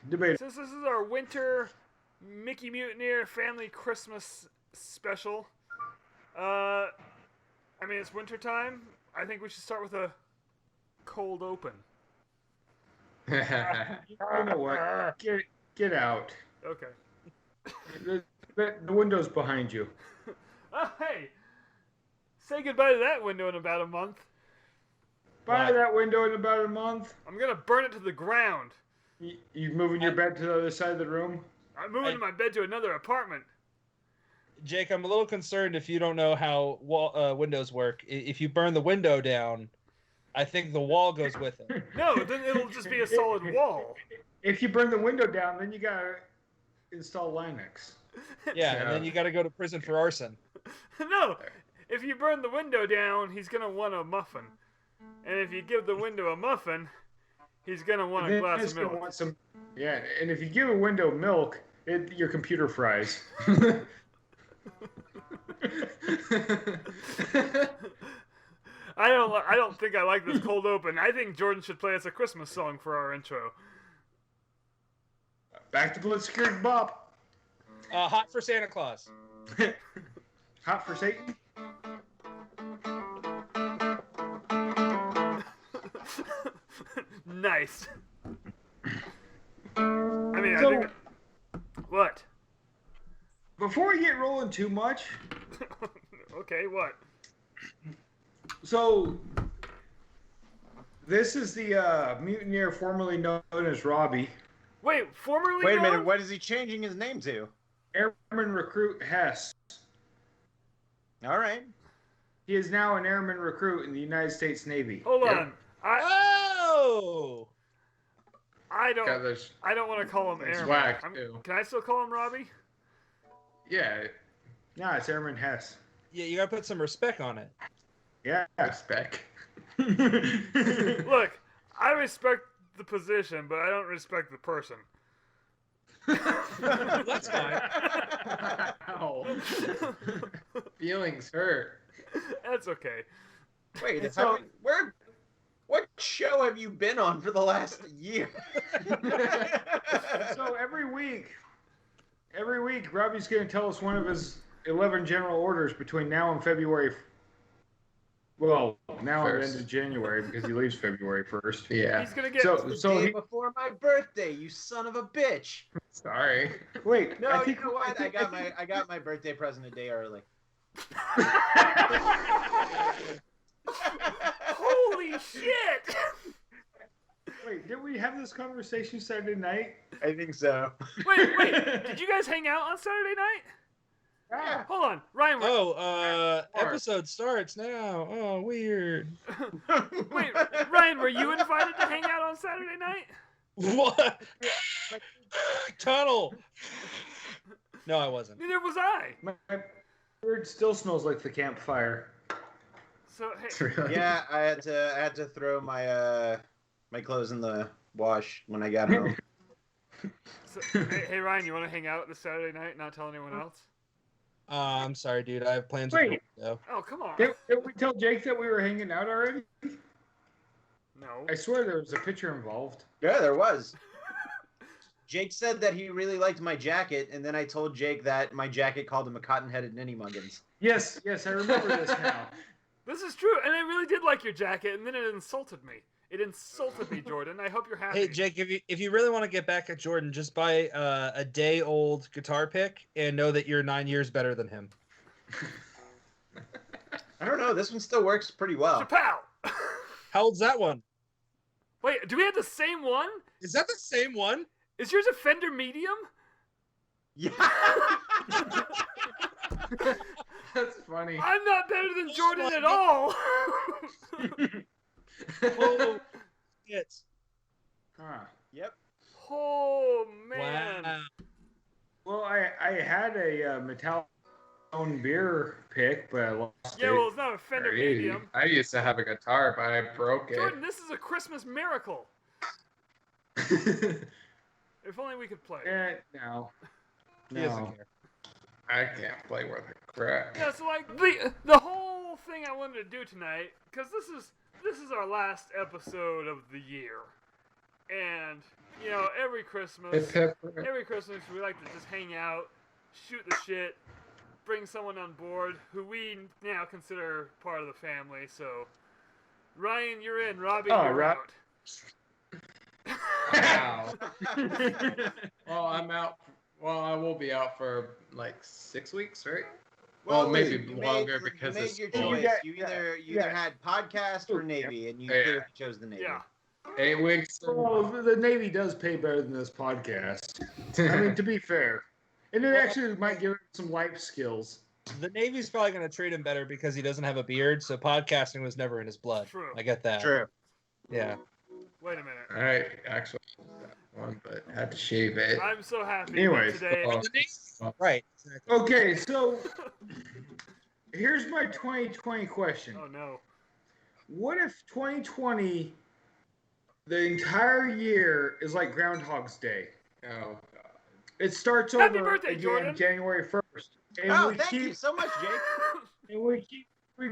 Debate. since this is our winter Mickey Mutineer family Christmas special, I mean it's winter time. I think we should start with a cold open. You know what? Get out. Okay. The window's behind you. Oh, hey! Say goodbye to that window in about a month. By that window in about a month. I'm gonna burn it to the ground. You moving your bed to the other side of the room? I'm moving my bed to another apartment. Jake, I'm a little concerned if you don't know how windows work. If you burn the window down, I think the wall goes with it. No, then it'll just be a solid wall. If you burn the window down, then you gotta install Linux. Yeah, and then you got to go to prison for arson. No, if you burn the window down, he's gonna want a muffin. And if you give the window a muffin, he's gonna want a glass of milk. Yeah, and if you give a window milk, your computer fries. I don't think I like this cold open. I think Jordan should play us a Christmas song for our intro. Back to Blitzkrieg Bop. Hot for Santa Claus. Hot for Satan. Nice. I mean, I think. What? Before we get rolling too much. Okay, what? So, this is the mutineer formerly known as Robbie. Wait, formerly Wait a known? minute, what is he changing his name to? Airman Recruit Hess. All right. He is now an airman recruit in the United States Navy. Hold on. Oh! I don't want to call him Airman. Whack, can I still call him Robbie? Yeah. No, it's Airman Hess. Yeah, you got to put some respect on it. Yeah. Respect. Look, I respect the position, but I don't respect the person. That's fine. Ow. Feelings hurt. That's okay. Wait, what show have you been on for the last year? So every week, Robbie's going to tell us one of his 11 general orders between now and February. Well, now and the end of January because he leaves February 1st. Yeah. He's gonna get the day before my birthday, you son of a bitch. Sorry. Wait. No, you know what? I got my birthday present a day early. Holy shit! Wait, did we have this conversation Saturday night? I think so. Wait, did you guys hang out on Saturday night? Yeah. Hold on, Ryan. Episode starts now. Oh, weird. Wait, Ryan, were you invited to hang out on Saturday night? What? Tunnel. No, I wasn't. Neither was I. My bird still smells like the campfire. So hey, Yeah, I had to throw my my clothes in the wash when I got home. So, hey Ryan, you want to hang out this Saturday night and not tell anyone else? I'm sorry, dude. I have plans. Wait. So. Oh, come on. Did we tell Jake that we were hanging out already? No. I swear there was a picture involved. Yeah, there was. Jake said that he really liked my jacket, and then I told Jake that my jacket called him a cotton-headed ninny muggins. Yes, I remember this now. This is true, and I really did like your jacket, and then it insulted me. It insulted me, Jordan. I hope you're happy. Hey, Jake, if you really want to get back at Jordan, just buy a day-old guitar pick and know that you're 9 years better than him. I don't know. This one still works pretty well. Chappelle! How old's that one? Wait, do we have the same one? Is that the same one? Is yours a Fender Medium? Yeah. That's funny. I'm not better than Jordan at all. Oh, shit. Huh. Yep. Oh man. Wow. Well, I had a metallic beer pick, but I lost it. Yeah, well, it's not a Fender Medium. I used to have a guitar, but I broke it. Jordan, this is a Christmas miracle. If only we could play. No. He doesn't care. I can't play with a crap. Yeah, so like the whole thing I wanted to do tonight, because this is our last episode of the year, and you know, every Christmas we like to just hang out, shoot the shit, bring someone on board who we now consider part of the family. So, Ryan, you're in. Robbie, you're out. Wow. Well, I'm out. Well, I will be out for like 6 weeks, right? Well, maybe longer because you made it's your school. choice. You either had podcast or Navy, and you clearly chose the Navy. Yeah. 8 weeks. Well, the Navy does pay better than this podcast. I mean, to be fair. And it actually might give him some life skills. The Navy's probably going to treat him better because he doesn't have a beard, so podcasting was never in his blood. True. I get that. True. Yeah. Wait a minute. All right, actually, one, but had to shave it. I'm so happy Anyways. today. Right. Exactly. Okay, so here's my 2020 question. Oh no. What if 2020, the entire year, is like Groundhog's Day? Oh, God. It starts Happy over birthday, again Jordan. January 1st. And Oh, we thank keep, you so much, Jake. And we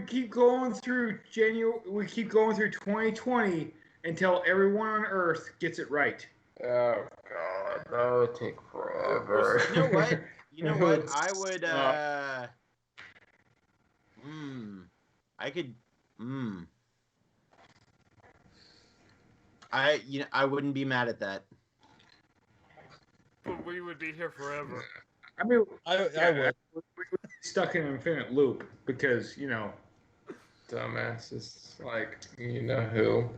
keep going through January. We keep going through 2020 until everyone on Earth gets it right. Oh, God. That would take forever. You know what? You know what? I would. I could. I wouldn't be mad at that. But we would be here forever. I mean, I would. we would be stuck in an infinite loop because, you know. Dumbasses like you know who.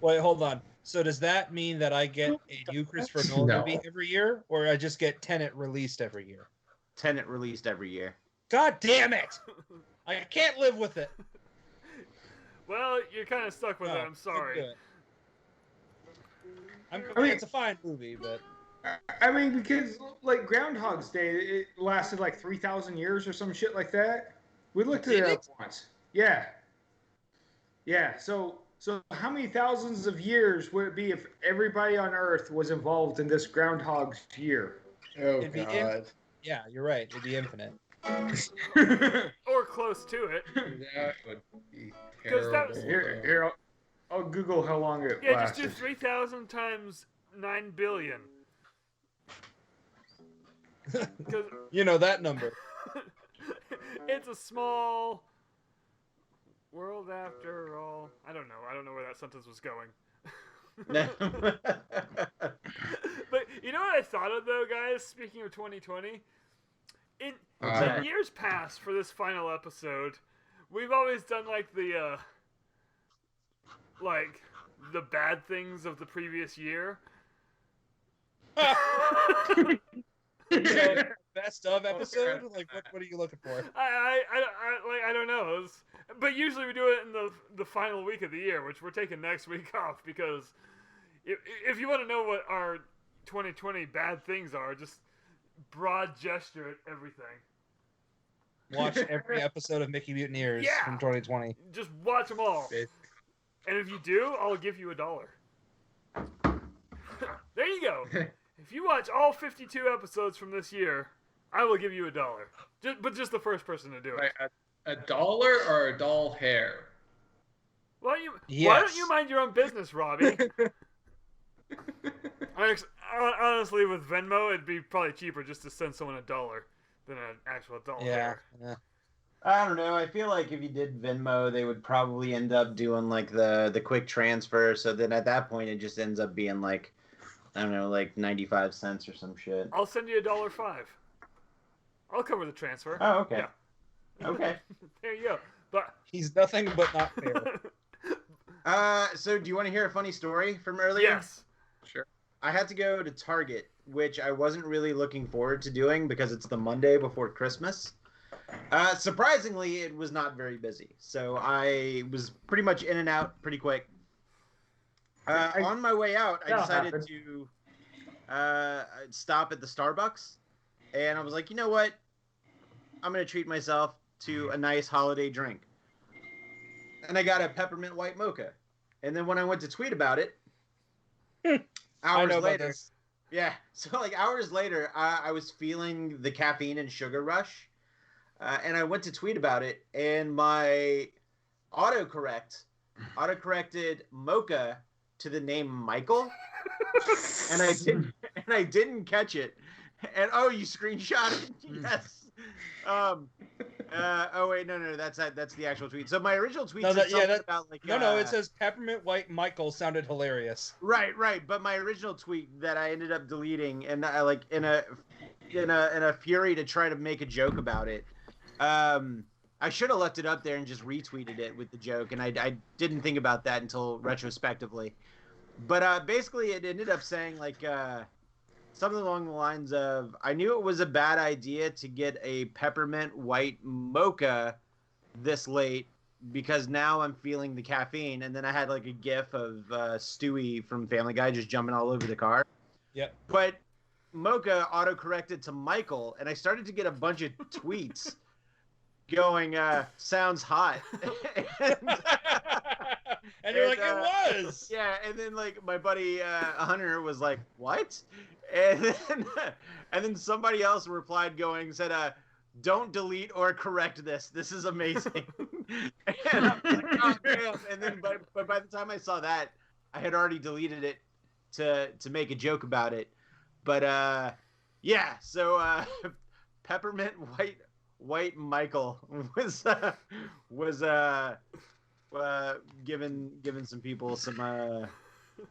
Wait, hold on. So does that mean that I get a new Christopher Nolan No. movie every year, or I just get Tenet released every year? Tenet released every year. God damn it! I can't live with it. Well, you're kind of stuck with it. I'm sorry. I mean, it's a fine movie, but I mean, because like Groundhog's Day, it lasted like 3,000 years or some shit like that. We looked at it up once. Yeah. Yeah. So how many thousands of years would it be if everybody on Earth was involved in this Groundhog's year? Oh, It'd be God. yeah, you're right. It'd be infinite. Or close to it. That would be 'Cause that was- terrible. Here, I'll Google how long it Yeah, lasted. just do 3,000 times 9 billion. 'Cause You know that number. it's a small world after all. I don't know. I don't know where that sentence was going. But you know what I thought of though, guys? Speaking of 2020, in years past for this final episode, we've always done like the bad things of the previous year. Best of episode? Like, what are you looking for? I don't know. But usually we do it in the final week of the year, which we're taking next week off because if you want to know what our 2020 bad things are, just broad gesture at everything. Watch every episode of Mickey Mutineers from 2020. Just watch them all. And if you do, I'll give you $1. There you go. If you watch all 52 episodes from this year, I will give you $1. But just the first person to do it. Wait, $1 or a doll hair? Why don't you mind your own business, Robbie? Honestly, with Venmo, it'd be probably cheaper just to send someone $1 than an actual doll hair. Yeah. I don't know. I feel like if you did Venmo, they would probably end up doing like the quick transfer. So then at that point, it just ends up being like, I don't know, like 95 cents or some shit. I'll send you $1.05. I'll cover the transfer. Oh, okay. Yeah. Okay. There you go. But He's nothing but not fair. So do you want to hear a funny story from earlier? yes. Sure. I had to go to Target, which I wasn't really looking forward to doing because it's the Monday before Christmas. Surprisingly, it was not very busy. So I was pretty much in and out pretty quick. On my way out, I decided to stop at the Starbucks. And I was like, you know what? I'm going to treat myself to a nice holiday drink. And I got a peppermint white mocha. And then when I went to tweet about it, hours later, hours later, I was feeling the caffeine and sugar rush. And I went to tweet about it, and my autocorrected mocha to the name Michael, and I didn't catch it. And oh, you screenshot it? Yes. Oh wait, no, that's the actual tweet. So my original tweet said something about like no, it says Peppermint White Michael sounded hilarious. Right. But my original tweet that I ended up deleting, and I like in a fury to try to make a joke about it. I should have left it up there and just retweeted it with the joke, and I didn't think about that until retrospectively. But basically, it ended up saying like something along the lines of, I knew it was a bad idea to get a peppermint white mocha this late because now I'm feeling the caffeine. And then I had like a gif of Stewie from Family Guy just jumping all over the car. Yep. But mocha auto-corrected to Michael, and I started to get a bunch of tweets going, sounds hot. And you're like, it was. Yeah, and then like my buddy Hunter was like, what? And then somebody else replied said, don't delete or correct this. This is amazing. And I was like, oh, damn. And then but by the time I saw that, I had already deleted it to make a joke about it. But yeah, so Peppermint White Michael was giving some people some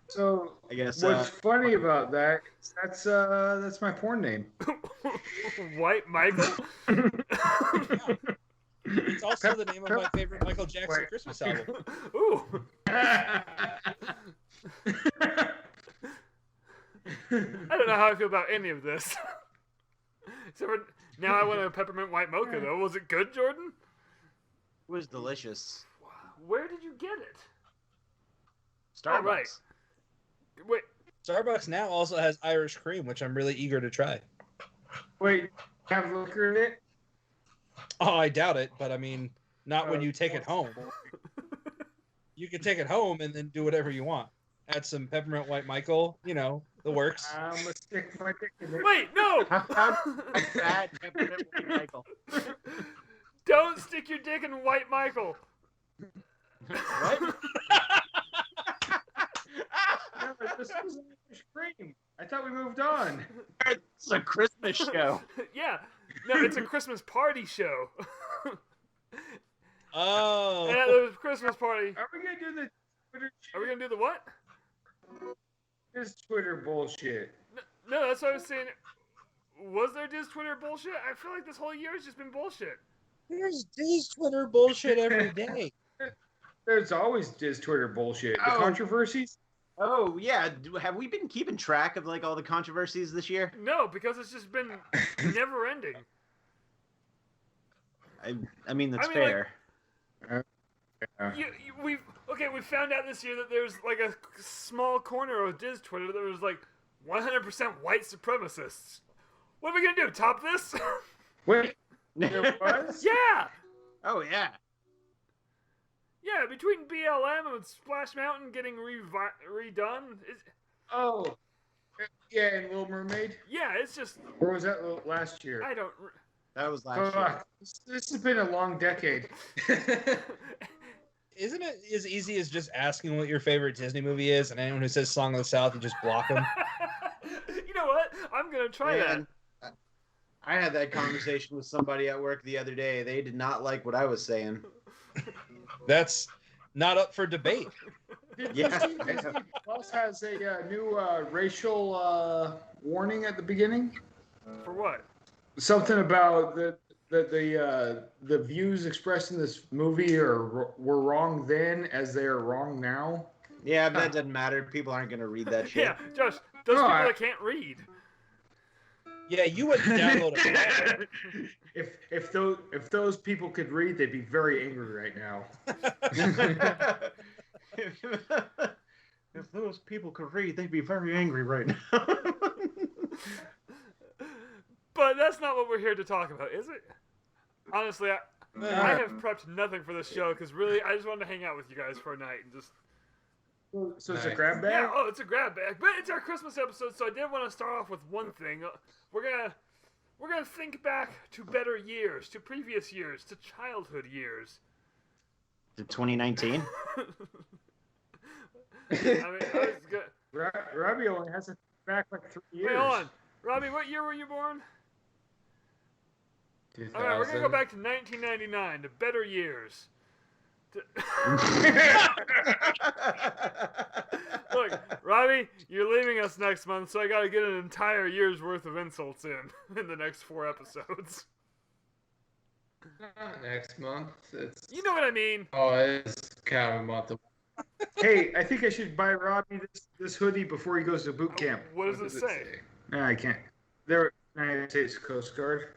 So I guess what's funny about that is that's my porn name. White Michael. It's also the name of my favorite Michael Jackson Christmas album. Ooh. I don't know how I feel about any of this. So now I want a peppermint white mocha though. Was it good, Jordan? It was delicious. Wow. Where did you get it? Starbucks. Oh, right. Wait. Starbucks now also has Irish cream, which I'm really eager to try. Wait, have liquor in it? Oh, I doubt it, but I mean, not when you take it home. You can take it home and then do whatever you want. Add some peppermint white Michael, the works. I'm gonna stick my dick in it. Wait, no! Bad peppermint white Michael. Don't stick your dick in white Michael. What? No, this was Irish cream. I thought we moved on. It's a Christmas show. Yeah. No, it's a Christmas party show. Oh. Yeah, there's a Christmas party. Are we gonna do the Twitter shit? Are we gonna do the what? This Twitter bullshit. No, that's what I was saying. Was there Diz Twitter bullshit? I feel like this whole year has just been bullshit. There's Twitter bullshit every day. There's always Diz Twitter bullshit. The Oh. controversies? Oh yeah, have we been keeping track of like all the controversies this year? No, because it's just been never ending. I mean that's I mean, fair. We found out this year that there's like a small corner of Diz Twitter that was like 100% white supremacists. What are we gonna do? Top this? Wait, there was? Yeah. Oh yeah. Yeah, between BLM and Splash Mountain getting redone. Oh. Yeah, and Little Mermaid? Yeah, it's just. Or was that last year? I don't. That was last year. This has been a long decade. Isn't it as easy as just asking what your favorite Disney movie is, and anyone who says Song of the South, you just block them? You know what? I'm gonna try that. I had that conversation with somebody at work the other day. They did not like what I was saying. That's not up for debate. Yeah. Disney Plus has a new racial warning at the beginning. For what? Something about the views expressed in this movie were wrong then as they are wrong now. Yeah, but that doesn't matter. People aren't going to read that shit. Yeah, Josh, those people that can't read. Yeah, you wouldn't download it. If those people could read, they'd be very angry right now. If those people could read, they'd be very angry right now. But that's not what we're here to talk about, is it? Honestly, I have prepped nothing for this show because really, I just wanted to hang out with you guys for a night and just. So it's a grab bag? Yeah, it's a grab bag, but it's our Christmas episode, so I did want to start off with one thing. We're gonna think back to better years, to previous years, to childhood years. To 2019? I mean, I was good. Robbie only has it back like 3 years. Wait, hold on. Robbie, what year were you born? 2000. All right, we're gonna go back to 1999, to better years. Look, Robbie, you're leaving us next month, so I gotta get an entire year's worth of insults in the next 4 episodes. Next month, it's. You know what I mean? Oh, it's kind of a month. Hey, I think I should buy Robbie this hoodie before he goes to boot camp. What does it say? No, I can't. They're United States Coast Guard.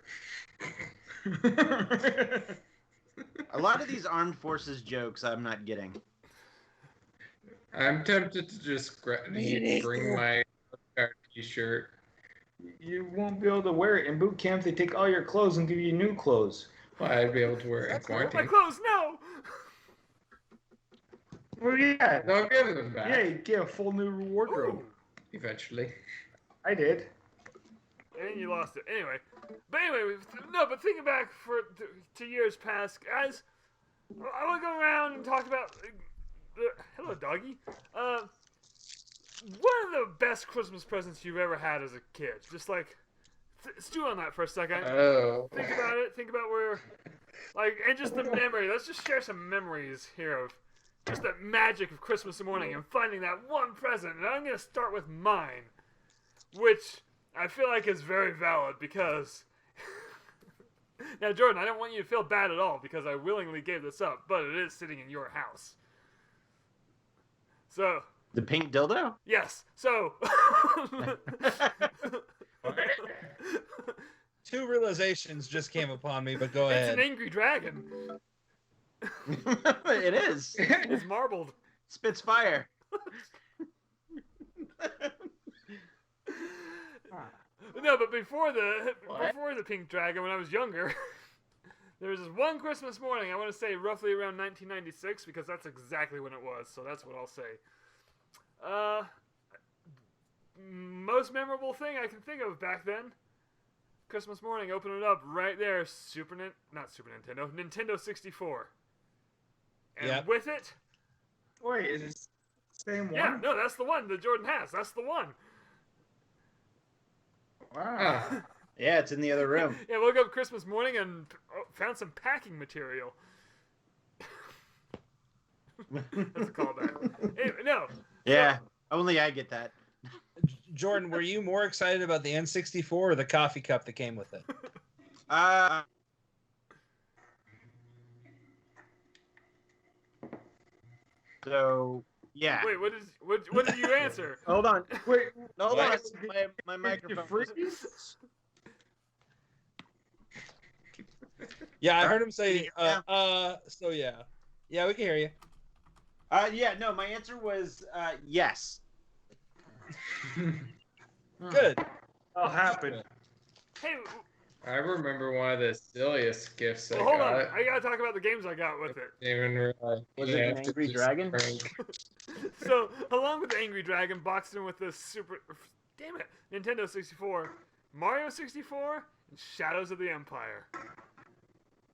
A lot of these armed forces jokes I'm not getting. I'm tempted to just bring my t-shirt. You won't be able to wear it in boot camp. They take all your clothes and give you new clothes. Well, I'd be able to wear it in My quarantine. clothes, no! Well, yeah. No, give them back. Yeah, you get a full new wardrobe. Ooh. Eventually. I did. And you lost it. Anyway. But thinking back to years past, guys, I want to go around and talk about... hello, doggy. One of the best Christmas presents you've ever had as a kid. Just like... stew on that for a second. Oh. Think about it. Think about where... and just the memory. Let's just share some memories here of just the magic of Christmas morning and finding that one present. And I'm going to start with mine, which I feel like is very valid because... Now, Jordan, I don't want you to feel bad at all because I willingly gave this up, but it is sitting in your house. So... The pink dildo? Yes. So... 2 realizations just came upon me, but go It's ahead. an angry dragon. It is. It's marbled. Spits fire. No, but before the pink dragon, when I was younger, there was this one Christmas morning. I want to say roughly around 1996 because that's exactly when it was. So that's what I'll say. Most memorable thing I can think of back then. Christmas morning, open it up right there. Nintendo 64. And Yep. with it, Wait, is it the same one? yeah, no, that's the one that Jordan has. That's the one. Wow. Yeah, it's in the other room. Yeah, woke up Christmas morning and found some packing material. That's a callback. Anyway, no. Yeah, only I get that. Jordan, were you more excited about the N64 or the coffee cup that came with it? So yeah. Wait, what did you answer? Hold on. Wait, Hold on. what? My Did you microphone. freeze? Yeah, I heard him say, Yeah. so yeah. Yeah, we can hear you. Yeah, no, my answer was yes. Good. That'll happen. Hey, I remember one of the silliest gifts I well, hold got. on. I gotta talk about the games I got with it. Didn't even realize. Was You it an have to Angry just Dragon? crank. So, along with the Angry Dragon, boxed in with this damn it, Nintendo 64, Mario 64, and Shadows of the Empire.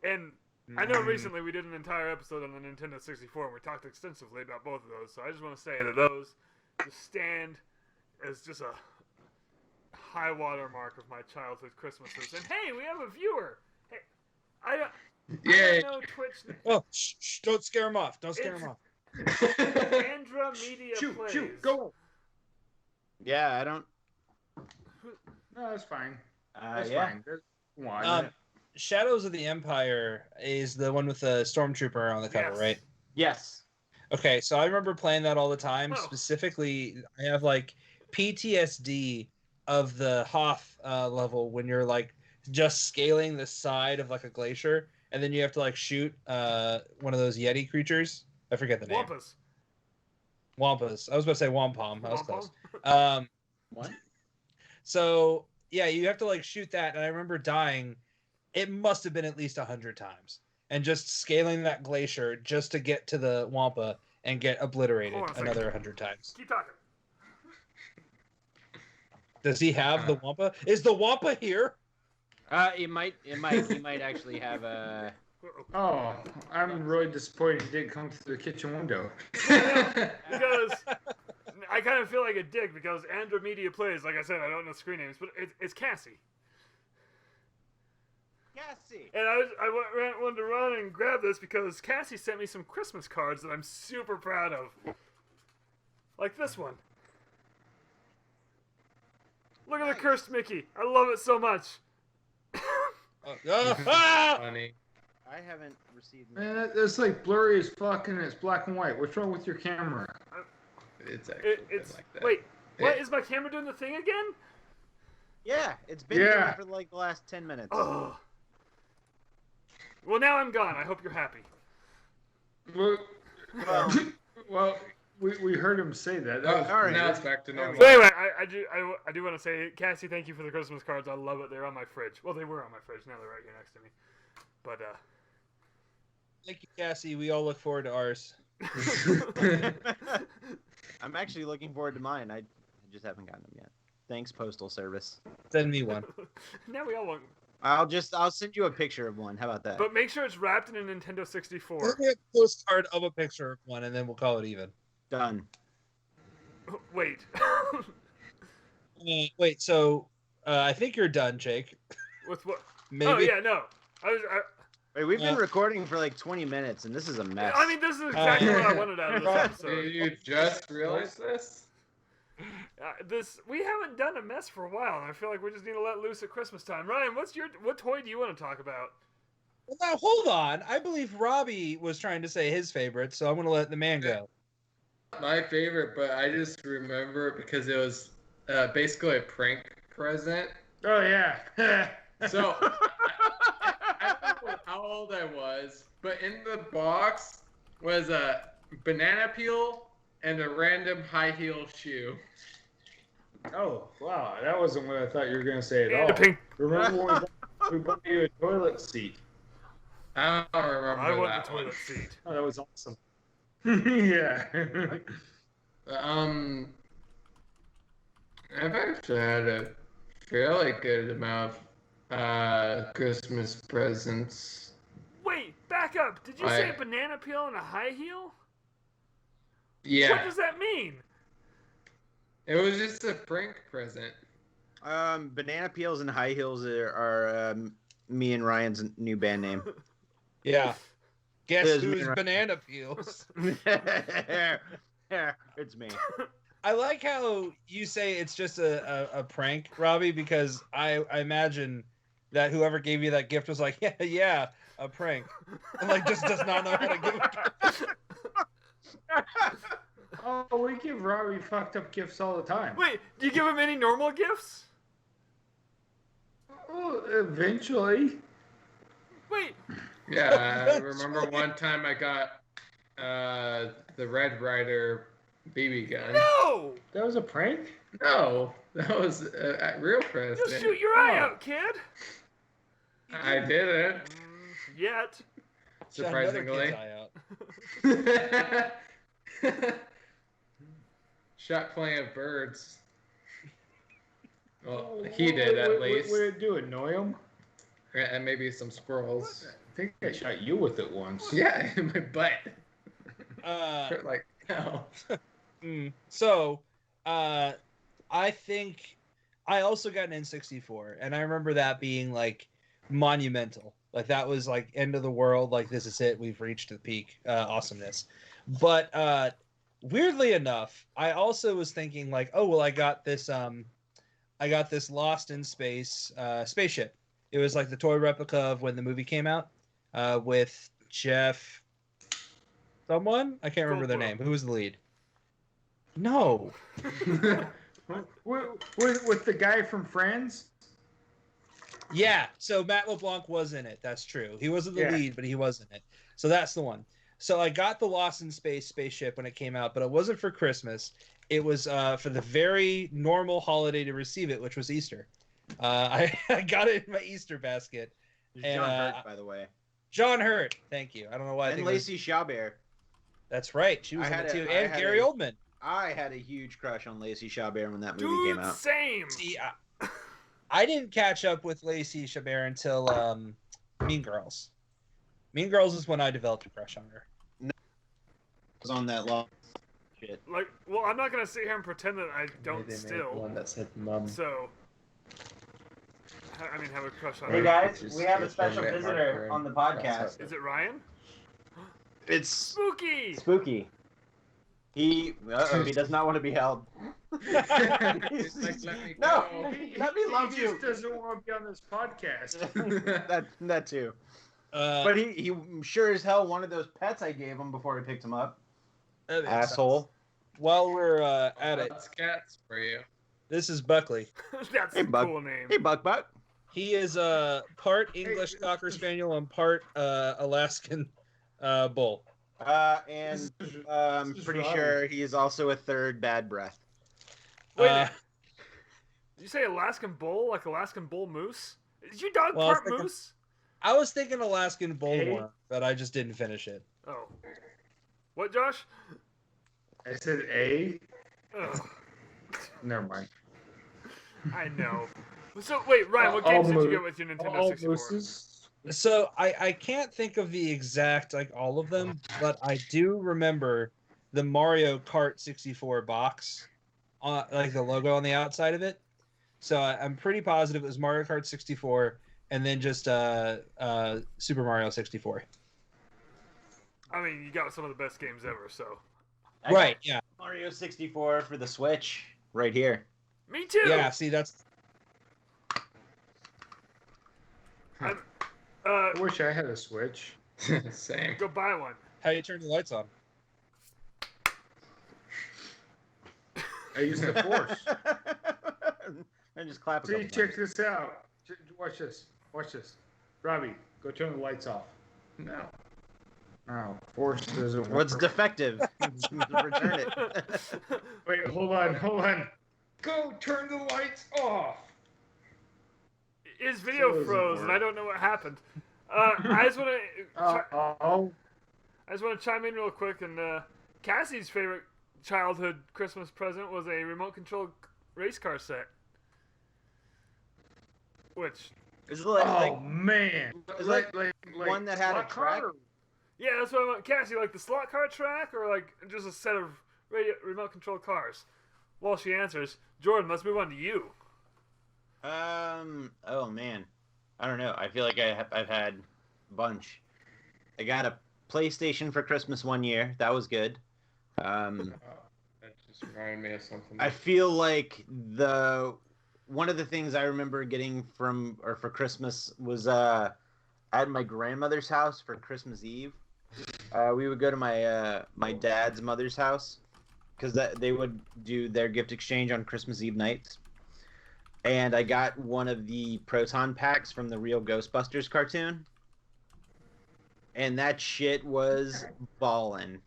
And I know recently we did an entire episode on the Nintendo 64 and we talked extensively about both of those, so I just want to say that those just stand as just a high water mark of my childhood Christmases. And hey, we have a viewer! Hey, I don't know Twitch. Oh, shh, don't scare him off. Don't scare him off. Andra Media Plays. Shoot, go. Yeah, I don't. No, that's fine. That's Yeah. fine. That's one. Shadows of the Empire is the one with the Stormtrooper on the cover, Yes. right? Yes. Okay, so I remember playing that all the time. Oh. Specifically, I have like PTSD of the Hoth level when you're like just scaling the side of like a glacier, and then you have to like shoot one of those Yeti creatures. I forget the name. Wampas. Wampas. I was about to say Wampom. I was close. Wampum? What? So yeah, you have to like shoot that, and I remember dying. It must have been at least 100 times, and just scaling that glacier just to get to the Wampa and get obliterated Hold on a second. another 100 times. Keep talking. Does he have the Wampa? Is the Wampa here? He might actually have a. Oh, I'm really disappointed he didn't come through the kitchen window. Because I kind of feel like a dick because Andromedia Plays, like I said, I don't know screen names, but it's Cassie. Cassie. And I wanted to run and grab this because Cassie sent me some Christmas cards that I'm super proud of. Like this one. Look at the cursed Mickey. I love it so much. Funny. I haven't received. Man, that's like blurry as fuck and it's black and white. What's wrong with your camera? It's actually it's like that. Wait, what is my camera doing the thing again? Yeah, it's been doing for like the last 10 minutes. Oh. Well, now I'm gone. I hope you're happy. Well, we heard him say that. Oh, all right. Now it's back to normal. So anyway, I do want to say, Cassie, thank you for the Christmas cards. I love it. They're on my fridge. Well, they were on my fridge. Now they're right here next to me. But Thank you, Cassie. We all look forward to ours. I'm actually looking forward to mine. I just haven't gotten them yet. Thanks, Postal Service. Send me one. now we all want. I'll send you a picture of one. How about that? But make sure it's wrapped in a Nintendo 64. Send me a postcard of a picture of one, and then we'll call it even. Done. Wait. Wait. So, I think you're done, Jake. With what? Maybe. Oh yeah, no. Wait, we've been recording for like 20 minutes, and this is a mess. I mean, this is exactly what I wanted out of this episode. Did you just realize this? We haven't done a mess for a while, and I feel like we just need to let loose at Christmas time. Ryan, what toy do you want to talk about? Well, now hold on. I believe Robbie was trying to say his favorite, so I'm going to let the man go. My favorite, but I just remember it because it was basically a prank present. Oh yeah. So I don't know how old I was, but in the box was a banana peel and a random high heel shoe. Oh wow, that wasn't what I thought you were gonna say at all. The pink. Remember when we bought you a toilet seat? I don't remember I want that the toilet one. seat. Oh, that was awesome. Yeah. I've actually had a fairly good amount of Christmas presents. Wait, back up. Did you say a banana peel and a high heel? Yeah. What does that mean? It was just a prank present. Banana peels and high heels are me and Ryan's new band name. Yeah. Guess It is who's me. banana peels? It's me. I like how you say it's just a prank, Robbie, because I imagine that whoever gave you that gift was like, yeah, a prank. And like just does not know how to give it. Oh, we give Robbie fucked up gifts all the time. Wait, do you give him any normal gifts? Well, eventually. Wait. Yeah, I remember one time I got the Red Ryder BB gun. No! That was a prank? No, that was a real You present. shoot your eye out, kid. I didn't. Yet. Shut another Surprisingly. kid's eye out. Shot plenty of birds. Well, he did at least. What did it do? Annoy him? And maybe some squirrels. I think I shot you with it once. Yeah, in my butt. Like, no. So, I think I also got an N64, and I remember that being like monumental. Like that was like end of the world. Like this is it. We've reached the peak awesomeness. But weirdly enough, I also was thinking like, oh well, I got this Lost in Space spaceship. It was like the toy replica of when the movie came out with Jeff. Someone? I can't remember their name. Who was the lead? No. with the guy from Friends? Yeah. So Matt LeBlanc was in it. That's true. He wasn't the lead, but he was in it. So that's the one. So I got the Lost in Space spaceship when it came out, but it wasn't for Christmas. It was for the very normal holiday to receive it, which was Easter. I got it in my Easter basket. There's John Hurt, by the way. John Hurt. Thank you. I don't know why. And Lacey Chabert. That's right. She was in it too. And Gary Oldman. I had a huge crush on Lacey Chabert when that movie came out. Same. See, I didn't catch up with Lacey Chabert until Mean Girls. Mean Girls is when I developed a crush on her. Was on that long. shit. Like, well, I'm not gonna sit here and pretend that I don't They made still. one that said mum. So, I mean, have a crush on Hey her. guys, Just we have a get special permanent visitor marker on the and cross podcast. out Is it Ryan? It's Spooky. spooky. He does not want to be held. He's like, let me No, go. let me love He you. just doesn't want to be on this podcast. that too. Uh, But he sure as hell wanted those pets I gave him before I picked him up. that makes Asshole. sense. While we're at it, That's cats for you. this is Buckley. That's Hey, a bud. cool name. Hey, Buck. He is part English Cocker Spaniel and part Alaskan Bull. And This is- I'm this is pretty Robbie. sure he is also a third bad breath. Wait, Uh, did you say Alaskan bull, like Alaskan bull moose? Is your dog Well, I was part thinking- moose? I was thinking Alaskan Hey. Bullworm, but I just didn't finish it. Oh, what, Josh? I said A. Ugh, Never mind. I know. So wait, Ryan, what All games did you moose. get with your Nintendo All 64? mooses. So I can't think of the exact like all of them, but I do remember the Mario Kart 64 box, like the logo on the outside of it. So I'm pretty positive it was Mario Kart 64, and then just Super Mario 64. I mean, you got some of the best games ever. So I got Right? Yeah. Mario 64 for the Switch right here. me too. Yeah. See, that's I wish I had a Switch. Same. Go buy one. how you turn the lights on. I use the Force. And just clap a See, couple check times. this out. Watch this. Watch this. Robbie, go turn the lights off. No. Oh, Force doesn't work. What's defective? Return it. Wait, hold on. Go turn the lights off. His video So does it froze, and work. I don't know what happened. I just want to. Oh, I just want to chime in real quick, and Cassie's favorite childhood Christmas present was a remote control race car set. Which, Is it like, man. is it like one that had a slot track? car? yeah, that's what I want. Cassie, like the slot car track, or like just a set of remote control cars? While she answers, Jordan, let's move on to you. Oh man, I don't know. I feel like I've had a bunch. I got a PlayStation for Christmas one year. That was good. That just reminded me of something. I feel like one of the things I remember getting for Christmas was at my grandmother's house for Christmas Eve. We would go to my dad's mother's house because they would do their gift exchange on Christmas Eve nights. And I got one of the proton packs from the real Ghostbusters cartoon. And that shit was ballin'.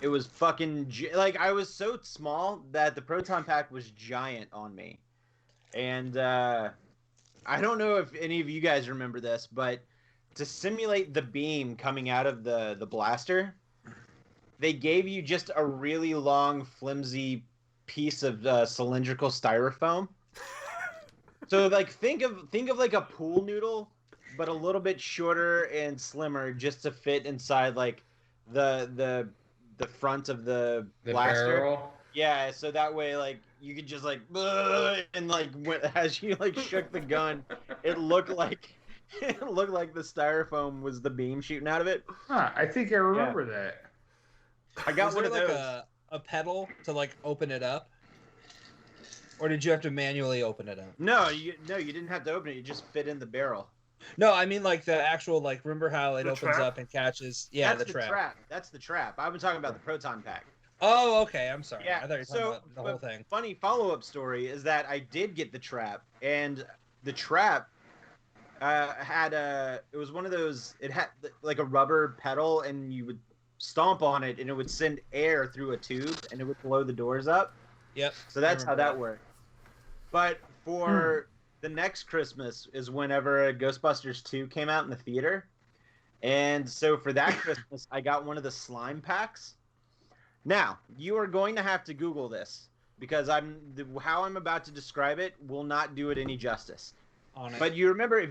It was fucking like I was so small that the proton pack was giant on me. And I don't know if any of you guys remember this, but to simulate the beam coming out of the blaster, they gave you just a really long, flimsy piece of cylindrical styrofoam. So like think of like a pool noodle, but a little bit shorter and slimmer, just to fit inside like the front of the blaster. barrel. Yeah, so that way like you could just like and like as you like shook the gun, it looked like the styrofoam was the beam shooting out of it. Huh, I think I remember that. I got Was one there of like those. a pedal to like open it up, or did you have to manually open it up? No, you didn't have to open it. You just fit in the barrel. No, I mean like the actual like. Remember how it The opens trap? up and catches? Yeah, That's the trap. That's the trap. I've been talking about the proton pack. Oh, okay. I'm sorry. Yeah, I thought you were talking about the whole thing. Funny follow-up story is that I did get the trap, and the trap it was one of those. It had like a rubber pedal, and you would stomp on it, and it would send air through a tube, and it would blow the doors up. Yep. So that's I how remember that worked. But for the next Christmas is whenever Ghostbusters 2 came out in the theater. And so for that Christmas, I got one of the slime packs. Now, you are going to have to Google this because how I'm about to describe it will not do it any justice. On it. But if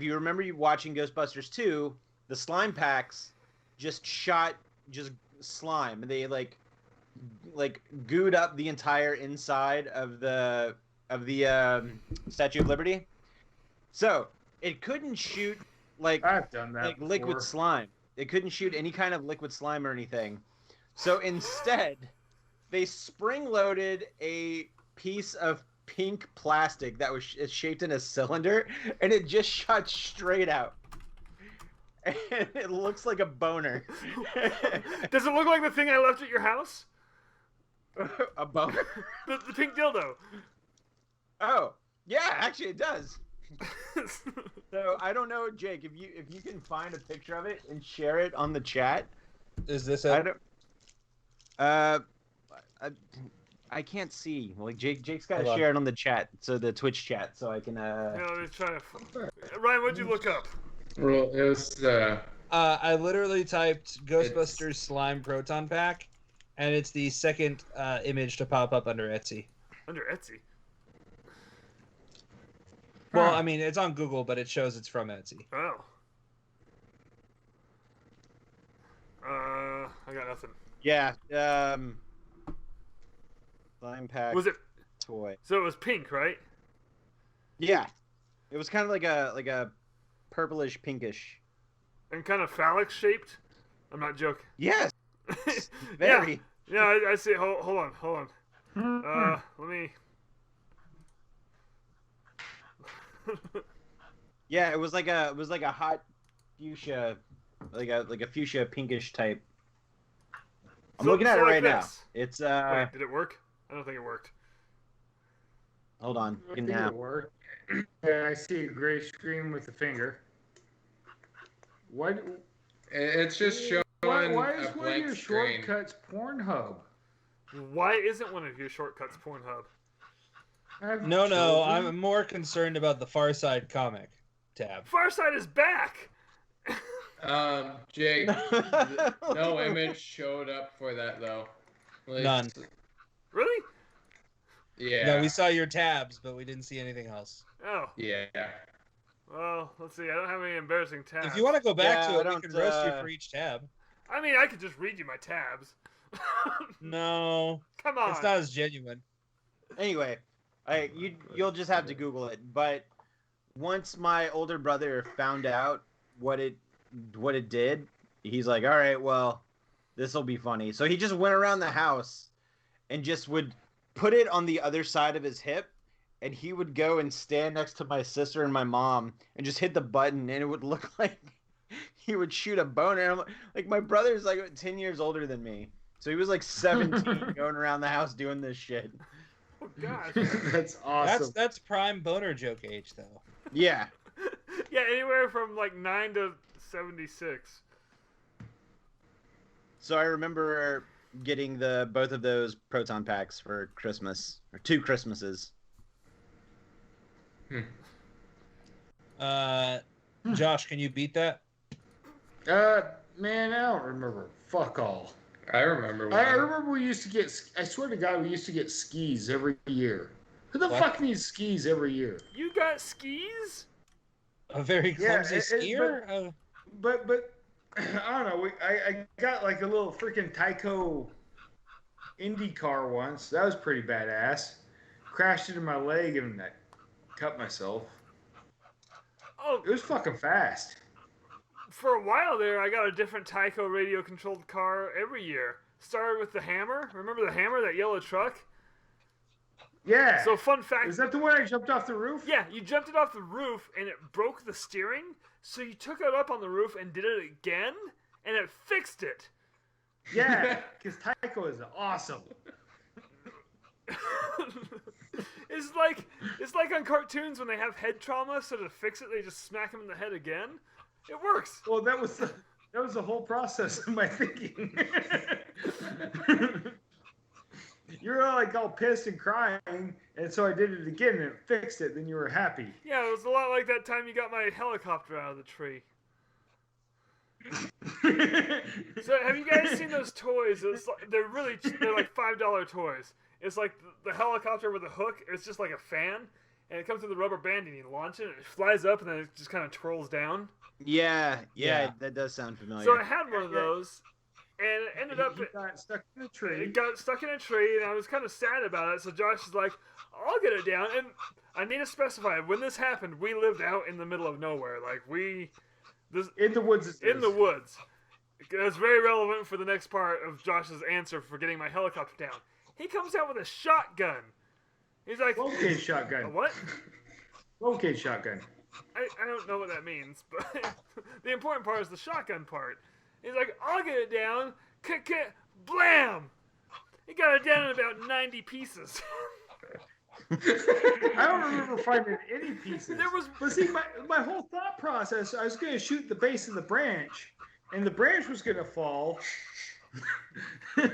you remember you watching Ghostbusters 2, the slime packs just shot just slime. They like like gooed up the entire inside of the Statue of Liberty. So it couldn't shoot I've done that like before. liquid slime. It couldn't shoot any kind of liquid slime or anything. So instead, they spring-loaded a piece of pink plastic that was shaped in a cylinder, and it just shot straight out. And it looks like a boner. Does it look like the thing I left at your house? A boner? The pink dildo. Oh, yeah, actually it does. So I don't know, Jake, if you can find a picture of it and share it on the chat. Is this I it? don't. I can't see. Like Jake's got to Hold on. share it on the chat, so the Twitch chat, so I can. Yeah, let me try to. Ryan, what'd you look up? Well, it was I literally typed Ghostbusters slime proton pack, and it's the second image to pop up under Etsy. Under Etsy. Well, I mean, it's on Google, but it shows it's from Etsy. Oh. I got nothing. Yeah. Slime pack. Was it? Toy? So it was pink, right? Yeah. It was kind of like a purplish pinkish. And kind of phallic shaped. I'm not joking. Yes. Very. Yeah, I see. Hold on. Let me. Yeah, it was like a hot fuchsia, like a fuchsia pinkish type. I'm looking at it right now. It's Wait, did it work? I don't think it worked. Hold on. I think it worked. I see a gray screen with the finger. What? it's just showing Why a is one of blank your screen. shortcuts Pornhub? Why isn't one of your shortcuts Pornhub? No, I'm more concerned about the Far Side comic tab. Farside is back. Jake, no image showed up for that though. Like, None. Really? Yeah. No, we saw your tabs, but we didn't see anything else. Oh. Yeah. Well, let's see. I don't have any embarrassing tabs. If you want to go back Yeah, to I it, we don't, can roast you for each tab. I mean, I could just read you my tabs. No, Come on. it's not as genuine. Anyway, you'll just have to Google it. But once my older brother found out what it did, he's like, all right, well, this will be funny. So he just went around the house and just would put it on the other side of his hip, and he would go and stand next to my sister and my mom and just hit the button, and it would look like he would shoot a boner. And I'm like, my brother's like 10 years older than me. So he was like 17 going around the house doing this shit. Oh, gosh. That's awesome. That's prime boner joke age, though. Yeah. Yeah, anywhere from like 9 to 76. So I remember getting both of those proton packs for Christmas, or 2 Christmases. Josh, can you beat that? Man, I don't remember. Fuck all. I remember one. I remember we used to get. I swear to God, we used to get skis every year. Who the What? fuck needs skis every year? You got skis? A very Yeah, clumsy skier? But I don't know. I got like a little freaking Tyco Indy car once. That was pretty badass. Crashed into my leg and I cut myself. Oh, It was fucking fast. for a while there, I got a different Tyco radio-controlled car every year. Started with the Hammer. Remember the Hammer, that yellow truck? Yeah. So fun fact. Is that the one I jumped off the roof? Yeah, you jumped it off the roof and it broke the steering. So you took it up on the roof and did it again, and it fixed it. Yeah, because Tyco is awesome. It's like on cartoons when they have head trauma, so to fix it they just smack him in the head again. It works. Well, that was the whole process of my thinking. You're all pissed and crying, and so I did it again and it fixed it. Then you were happy. Yeah, it was a lot like that time you got my helicopter out of the tree. So have you guys seen those toys? They're like $5 toys. It's like the helicopter with a hook. It's just like a fan, and it comes with a rubber band, and you launch it, and it flies up, and then it just kind of twirls down. Yeah, that does sound familiar. So I had one of those, And it ended up... He got stuck in a tree. It got stuck in a tree, and I was kind of sad about it, so Josh is like, I'll get it down, and I need to specify, when this happened, we lived out in the middle of nowhere. Like, in the woods. In the woods. It's very relevant for the next part of Josh's answer for getting my helicopter down. He comes out with a shotgun. He's like... Locate shotgun. A what? Locate shotgun. I don't know what that means, but the important part is the shotgun part. He's like, I'll get it down. Blam! He got it down in about 90 pieces. I don't remember finding any pieces. But see, my whole thought process, I was going to shoot the base of the branch, and the branch was going to fall, and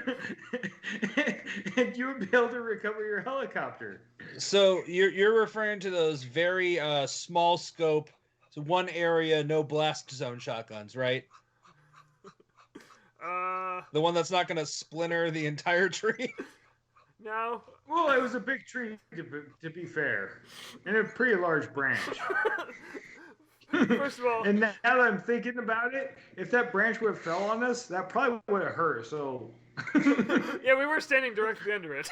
you would be able to recover your helicopter. So you're referring to those very small scope, so one area, no blast zone shotguns, right? The one that's not going to splinter the entire tree? No. Well, it was a big tree, to be fair, and a pretty large branch. First of all... And now that I'm thinking about it, if that branch would have fell on us, that probably would have hurt, so... Yeah, we were standing directly under it.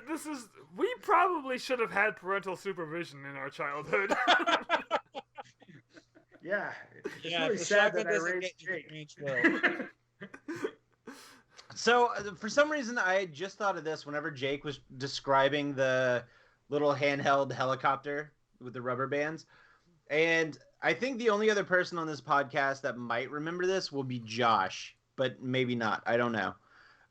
This is... We probably should have had parental supervision in our childhood. Yeah. It's really sad that I raised Jake. So, for some reason, I just thought of this whenever Jake was describing the little handheld helicopter with the rubber bands. And I think the only other person on this podcast that might remember this will be Josh, but maybe not. I don't know.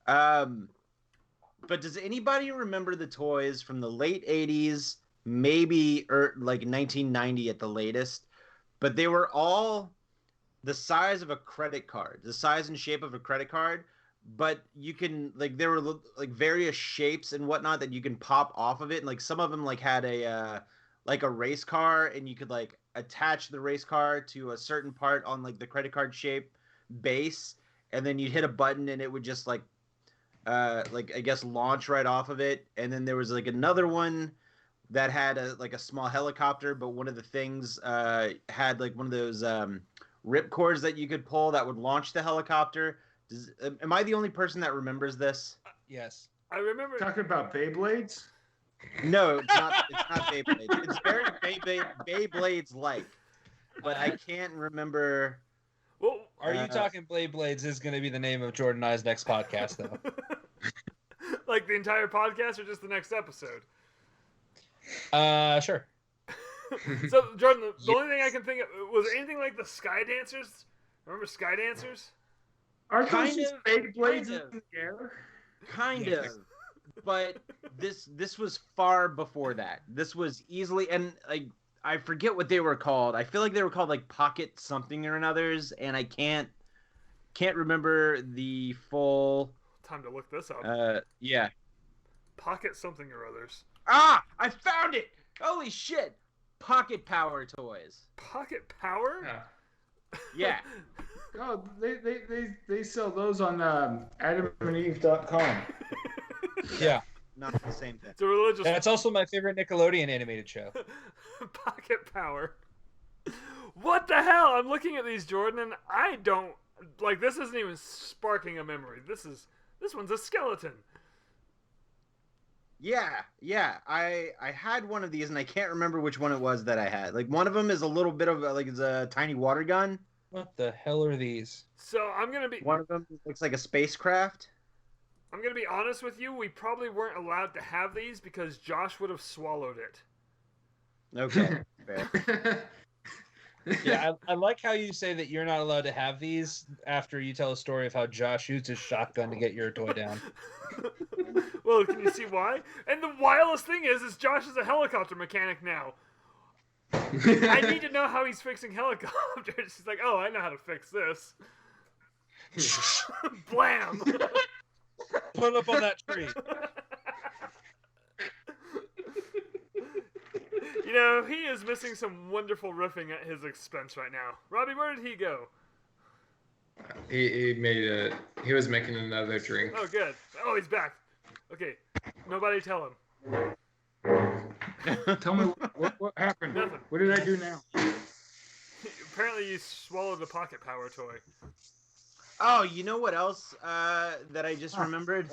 But does anybody remember the toys from the late 80s, maybe like 1990 at the latest? But they were all the size of a credit card, the size and shape of a credit card. But you can, like, there were like various shapes and whatnot that you can pop off of it. And like some of them like had a race car, and you could like attach the race car to a certain part on like the credit card shape base, and then you'd hit a button and it would just like I guess launch right off of it. And then there was like another one that had a small helicopter, but one of the things had like one of those rip cords that you could pull that would launch the helicopter. Am I the only person that remembers this? Yes. I remember... Talking about Beyblades? No, it's not Beyblades. It's very Beyblades-like, but I can't remember... Well, are you talking Beyblades is going to be the name of Jordan and I's next podcast, though? Like the entire podcast or just the next episode? Sure. So, Jordan, the only thing I can think of... Was it anything like the Sky Dancers? Remember Sky Dancers? Aren't those just Beyblades in the air? Kind of. But this was far before that. This was easily, and like I forget what they were called. I feel like they were called like Pocket something or another's, and I can't remember the full. Time to look this up. Yeah. Pocket something or others. Ah, I found it! Holy shit! Pocket Power toys. Pocket Power? Yeah. Oh, they sell those on AdamandEve.com. Yeah. Not the same thing. It's a religious... That's also my favorite Nickelodeon animated show. Pocket Power. What the hell? I'm looking at these, Jordan, and I don't... Like, this isn't even sparking a memory. This one's a skeleton. Yeah. I had one of these, and I can't remember which one it was that I had. Like, one of them is a little bit of, like, it's a tiny water gun. What the hell are these? So, I'm going to be... One of them looks like a spacecraft. I'm going to be honest with you. We probably weren't allowed to have these because Josh would have swallowed it. Okay. Fair. Yeah, I like how you say that you're not allowed to have these after you tell a story of how Josh shoots his shotgun to get your toy down. Well, can you see why? And the wildest thing is Josh is a helicopter mechanic now. I need to know how he's fixing helicopters. He's like, oh, I know how to fix this. Blam! Put up on that tree. You know, he is missing some wonderful riffing at his expense right now. Robbie, where did he go? He was making another drink. Oh, good. Oh, he's back. Okay, nobody tell him. Tell me what happened. Nothing. What did I do now? Apparently, you swallowed the pocket power toy. Oh, you know what else that I just remembered?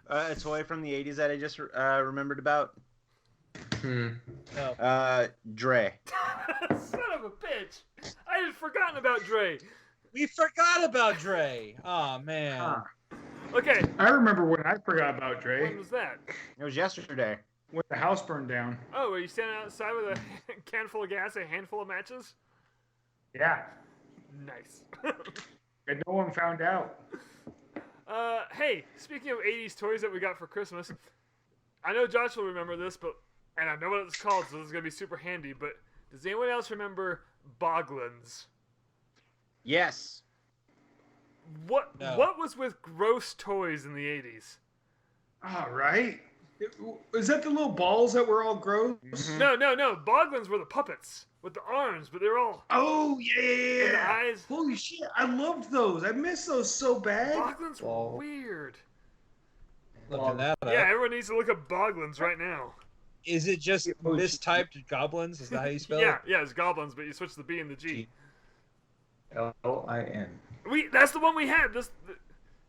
A toy from the 80s that I just remembered about? No. Dre. Son of a bitch! I had forgotten about Dre. We forgot about Dre. Oh man. Huh. Okay, I remember when I forgot about Dre. when was that? It was yesterday. When the house burned down. Oh, were you standing outside with a can full of gas, a handful of matches? Yeah. Nice. And no one found out. Hey, speaking of 80s toys that we got for Christmas, I know Josh will remember this, and I know what it's called, so this is going to be super handy, but does anyone else remember Boglins? Yes. What No. What was with gross toys in the 80s? All right. Is that the little balls that were all gross? No. Boglins were the puppets with the arms, but they were all Oh, yeah. in the eyes. Holy shit, I loved those. I miss those so bad. Boglins were weird. Looking that up. Yeah, everyone needs to look up Boglins right now. Is it just mistyped goblins? Is that how you spell Yeah, it? yeah, it's goblins, but you switch the B and the G. L-I-N. That's the one we had.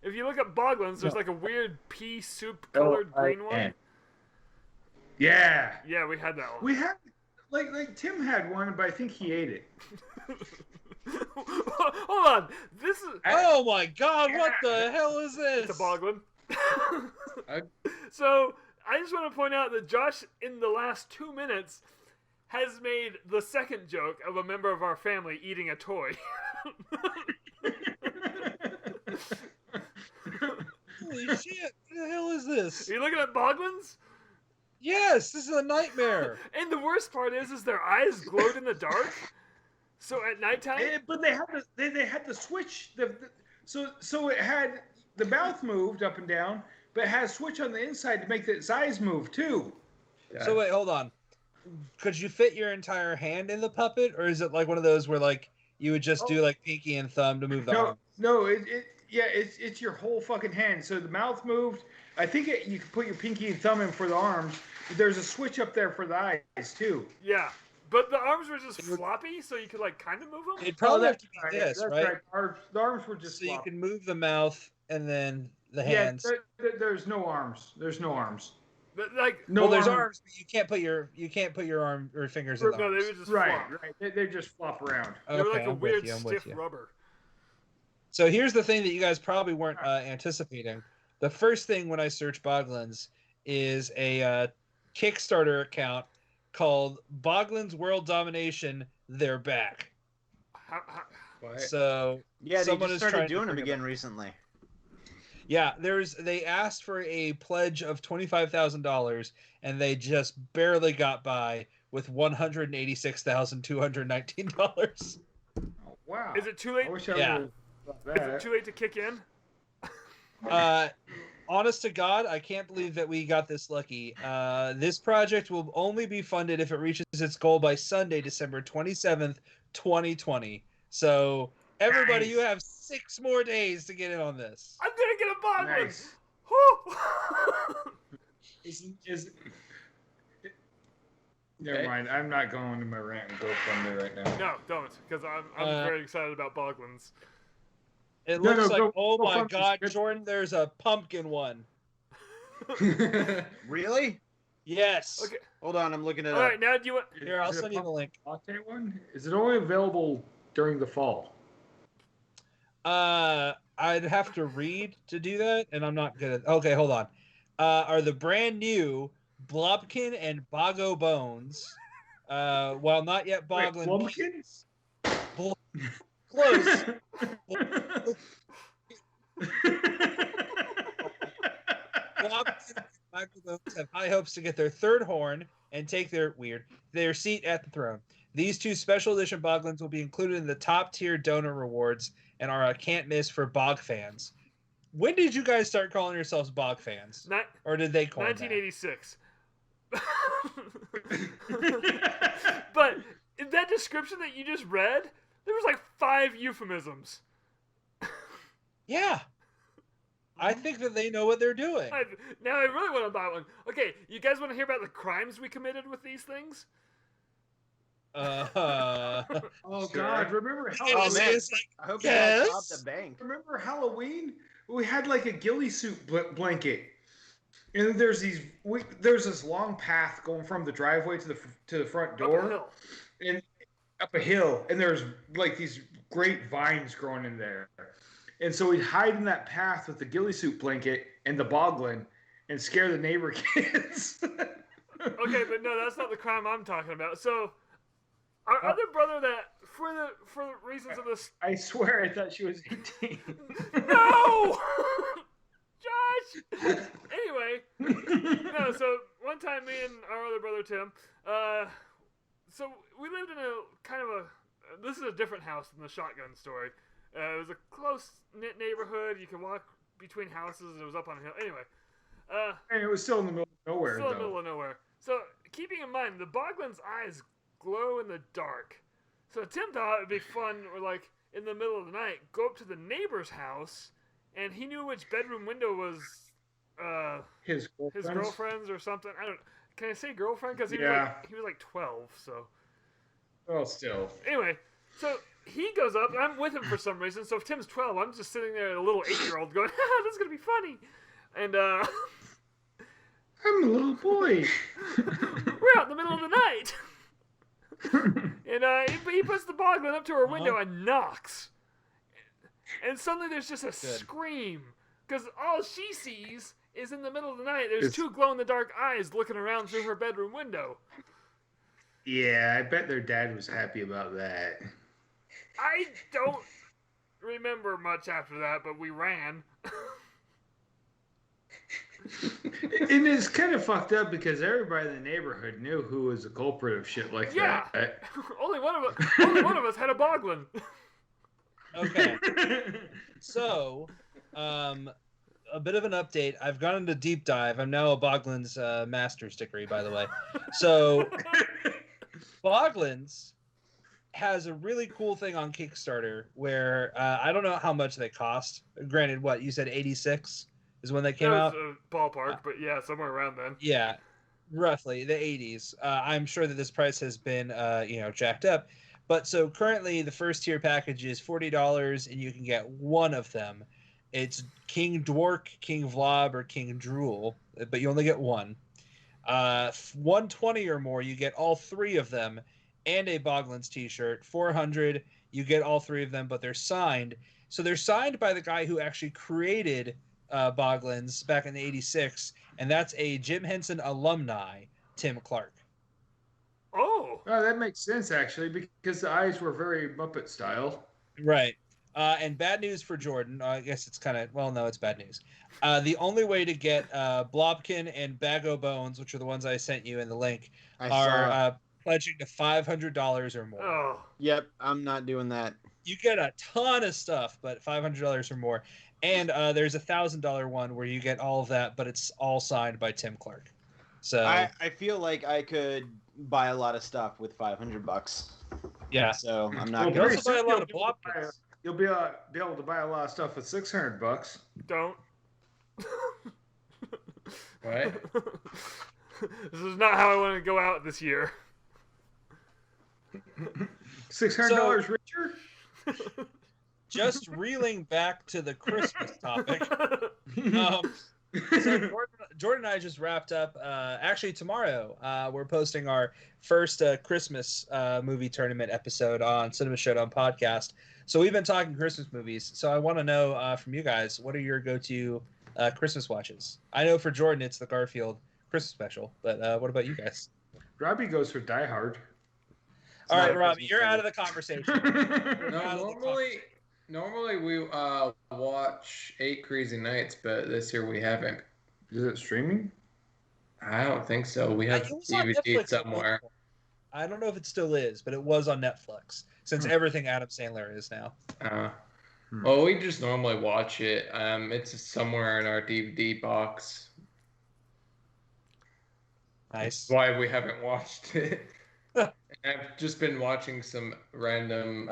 If you look up Boglins, there's like a weird pea soup colored green one. Yeah. Yeah, we had that one. We had, like Tim had one, but I think he ate it. Hold on, this is Oh my god, what the hell is this? it's a Boglin. So I just want to point out that Josh, in the last 2 minutes, has made the second joke of a member of our family eating a toy. Holy shit, what the hell is this? Are you looking at Boglins? Yes, this is a nightmare. And the worst part is their eyes glowed in the dark. So at nighttime, But they had the switch. So it had the mouth moved up and down, but it had a switch on the inside to make its eyes move too. So wait, hold on. Could you fit your entire hand in the puppet, or is it like one of those where like you would just do like pinky and thumb to move the arm? No, it's your whole fucking hand. So the mouth moved. I think you could put your pinky and thumb in for the arms. There's a switch up there for the eyes too. yeah. But the arms were just floppy, so you could like kind of move them. It'd probably have to be Right, this, that's right? The arms were just So you floppy. can move the mouth and then the Yeah, hands. there's no arms. There's no arms. But, like No well, there's arm- arms, but you can't put your arm or fingers in the no, they arms. would just Right, flop. right. They just flop around. They were Okay, like a I'm weird with you. I'm stiff with you. rubber. So here's the thing that you guys probably weren't anticipating. The first thing when I search Boglins is a Kickstarter account called Boglins World Domination. They're back. What? So Yeah, they someone just is started trying to doing them bring it again back. recently. Yeah, they asked for a pledge of $25,000 and they just barely got by with $186,219. Oh, wow. Is it too late? I wish I Yeah. would've thought Is it that. too late to kick in? Honest to God, I can't believe that we got this lucky. This project will only be funded if it reaches its goal by Sunday, December 27th, 2020. So everybody, Nice. you have 6 more days to get in on this. I'm gonna get a Boglin. Nice. Whew. Never Okay. mind. I'm not going to my rant and GoFundMe right now. No, don't, because I'm very excited about Boglins. It No, looks no, like, oh go my fund God, this. Jordan, there's a pumpkin one. Really? Yes. Okay. Hold on, I'm looking it All up. right, now do you want? Here, I'll Is it send you the link. latte one? Is it only available during the fall? I'd have to read to do that, and I'm not good at. Okay, hold on. Are the brand new Blobkin and Boggo Bones, while not yet Wait, Boglin. Lumpkins? Close. Blobkin and Boggo Bones have high hopes to get their third horn and take their seat at the throne. These 2 special edition Boglins will be included in the top tier donor rewards and are a can't miss for Bog fans. When did you guys start calling yourselves Bog fans? Or did they coin that? 1986. But in that description that you just read, there was like 5 euphemisms. Yeah. I think that they know what they're doing. Now I really want to buy one. Okay, you guys want to hear about the crimes we committed with these things? Uh, Oh Sure. God! Remember it Halloween? was, man. it was like, I hope yes. you guys robbed the bank. Remember Halloween? We had like a ghillie suit blanket, and there's there's this long path going from the driveway to the front Up a door, hill. and up a hill, and there's like these great vines growing in there, and so we'd hide in that path with the ghillie suit blanket and the boglin, and scare the neighbor kids. Okay, but no, that's not the crime I'm talking about. So, our other brother that, for the reasons of this... I swear I thought she was 18. No! Josh! Anyway, no, so one time me and our other brother Tim, so we lived in a kind of a... This is a different house than the shotgun story. It was a close-knit neighborhood. You can walk between houses. It was up on a hill. Anyway. And it was still in the middle of nowhere, Still in the middle of nowhere. So, keeping in mind, the boglin's eyes glow in the dark. So Tim thought it'd be fun, or like, in the middle of the night, go up to the neighbor's house, and he knew which bedroom window was, his girlfriend's or something. I don't... Can I say girlfriend? Because he was like 12, so... Well, still. Anyway, so he goes up, and I'm with him for some reason, so if Tim's 12, I'm just sitting there, a little 8-year-old, going, haha, this is gonna be funny! And, I'm a little boy. we're out in the middle of the night! And he puts the boglin up to her window and knocks. And suddenly there's just a scream. Because all she sees is in the middle of the night, there's two glow-in-the-dark eyes looking around through her bedroom window. Yeah, I bet their dad was happy about that. I don't remember much after that, but we ran. And it's kind of fucked up because everybody in the neighborhood knew who was the culprit of shit like that. only one of us had a boglin. Okay. So, a bit of an update. I've gone into deep dive. I'm now a Boglin's master's degree, by the way. So, Boglin's has a really cool thing on Kickstarter where I don't know how much they cost. Granted, what you said, 86 is when they came out. A ballpark, but yeah, somewhere around then. Yeah, roughly the 80s. I'm sure that this price has been jacked up. But so currently the first tier package is $40 and you can get one of them. It's King Dwark, King Vlab, or King Drool, but you only get one. 120 or more, you get all three of them and a Boglin's t-shirt. 400, you get all three of them, but they're signed. So they're signed by the guy who actually created Boglin's back in the 86, and that's a Jim Henson alumni, Tim Clark. Oh, that makes sense actually because the eyes were very Muppet style. Right. And bad news for Jordan. I guess it's kind of, well, no, it's bad news. The only way to get Blobkin and Bag O' Bones, which are the ones I sent you in the link, are pledging to $500 or more. Oh. Yep, I'm not doing that. You get a ton of stuff, but $500 or more. And there's a $1,000 one where you get all of that, but it's all signed by Tim Clark. So I feel like I could buy a lot of stuff with $500. Yeah. So I'm not. You Well, also buy a lot of Blobkins. You'll be able to buy a lot of stuff with $600. Don't. What? This is not how I want to go out this year. $600 richer? Just reeling back to the Christmas topic. So Jordan and I just wrapped up. Actually, tomorrow we're posting our first Christmas movie tournament episode on Cinema Showdown podcast. So we've been talking Christmas movies. So I want to know from you guys, what are your go-to Christmas watches? I know for Jordan it's the Garfield Christmas special, but what about you guys? Robbie goes for Die Hard. All right, Robbie, you're out of the conversation. Normally we watch 8 Crazy Nights, but this year we haven't. Is it streaming? I don't think so. We have It was on DVD Netflix somewhere. I don't know if it still is, but it was on Netflix since everything Adam Sandler is now. Well, we just normally watch it. It's somewhere in our DVD box. Nice. That's why we haven't watched it. I've just been watching some random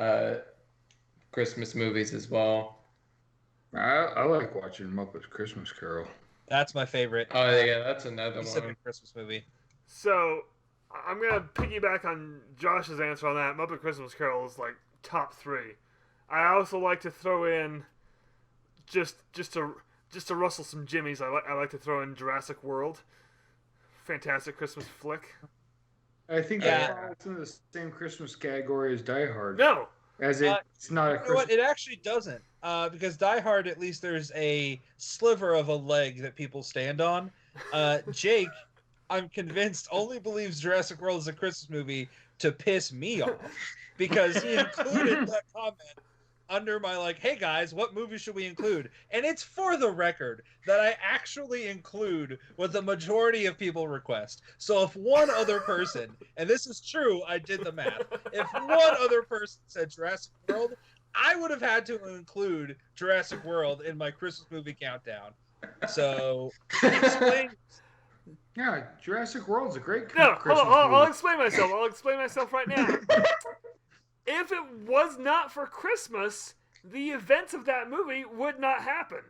Christmas movies as well. I like watching Muppets Christmas Carol. That's my favorite. Oh yeah, that's another specific one. Christmas movie. So, I'm gonna piggyback on Josh's answer on that. Muppet Christmas Carol is like top 3. I also like to throw in just to rustle some jimmies. I like to throw in Jurassic World. Fantastic Christmas flick. I think that falls in the same Christmas category as Die Hard. No, as it's not a Christmas. What? It actually doesn't, because Die Hard, at least there's a sliver of a leg that people stand on. Jake, I'm convinced, only believes Jurassic World is a Christmas movie to piss me off, because he included that comment under my like, hey guys, what movie should we include? And it's for the record that I actually include what the majority of people request. So if one other person, and this is true, I did the math, if one other person said Jurassic World, I would have had to include Jurassic World in my Christmas movie countdown. So explain. Yeah, Jurassic World's a great no. Christmas movie. I'll explain myself. I'll explain myself right now. If it was not for Christmas, the events of that movie would not happen.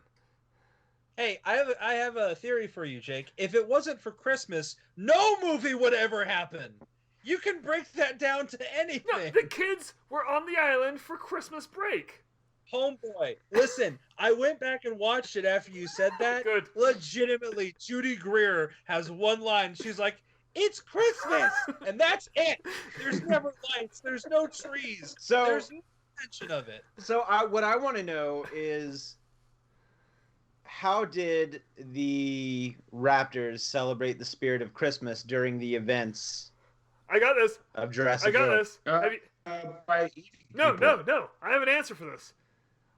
Hey, I have a theory for you, Jake. If it wasn't for Christmas, no movie would ever happen. You can break that down to anything. No, the kids were on the island for Christmas break. Homeboy, listen, I went back and watched it after you said that. Good. Legitimately, Judy Greer has one line. She's like, it's Christmas! And that's it. There's never lights. There's no trees. So there's no mention of it. So what I want to know is, how did the Raptors celebrate the spirit of Christmas during the events I got this. of Jurassic I got World? this. By eating No. people. I have an answer for this.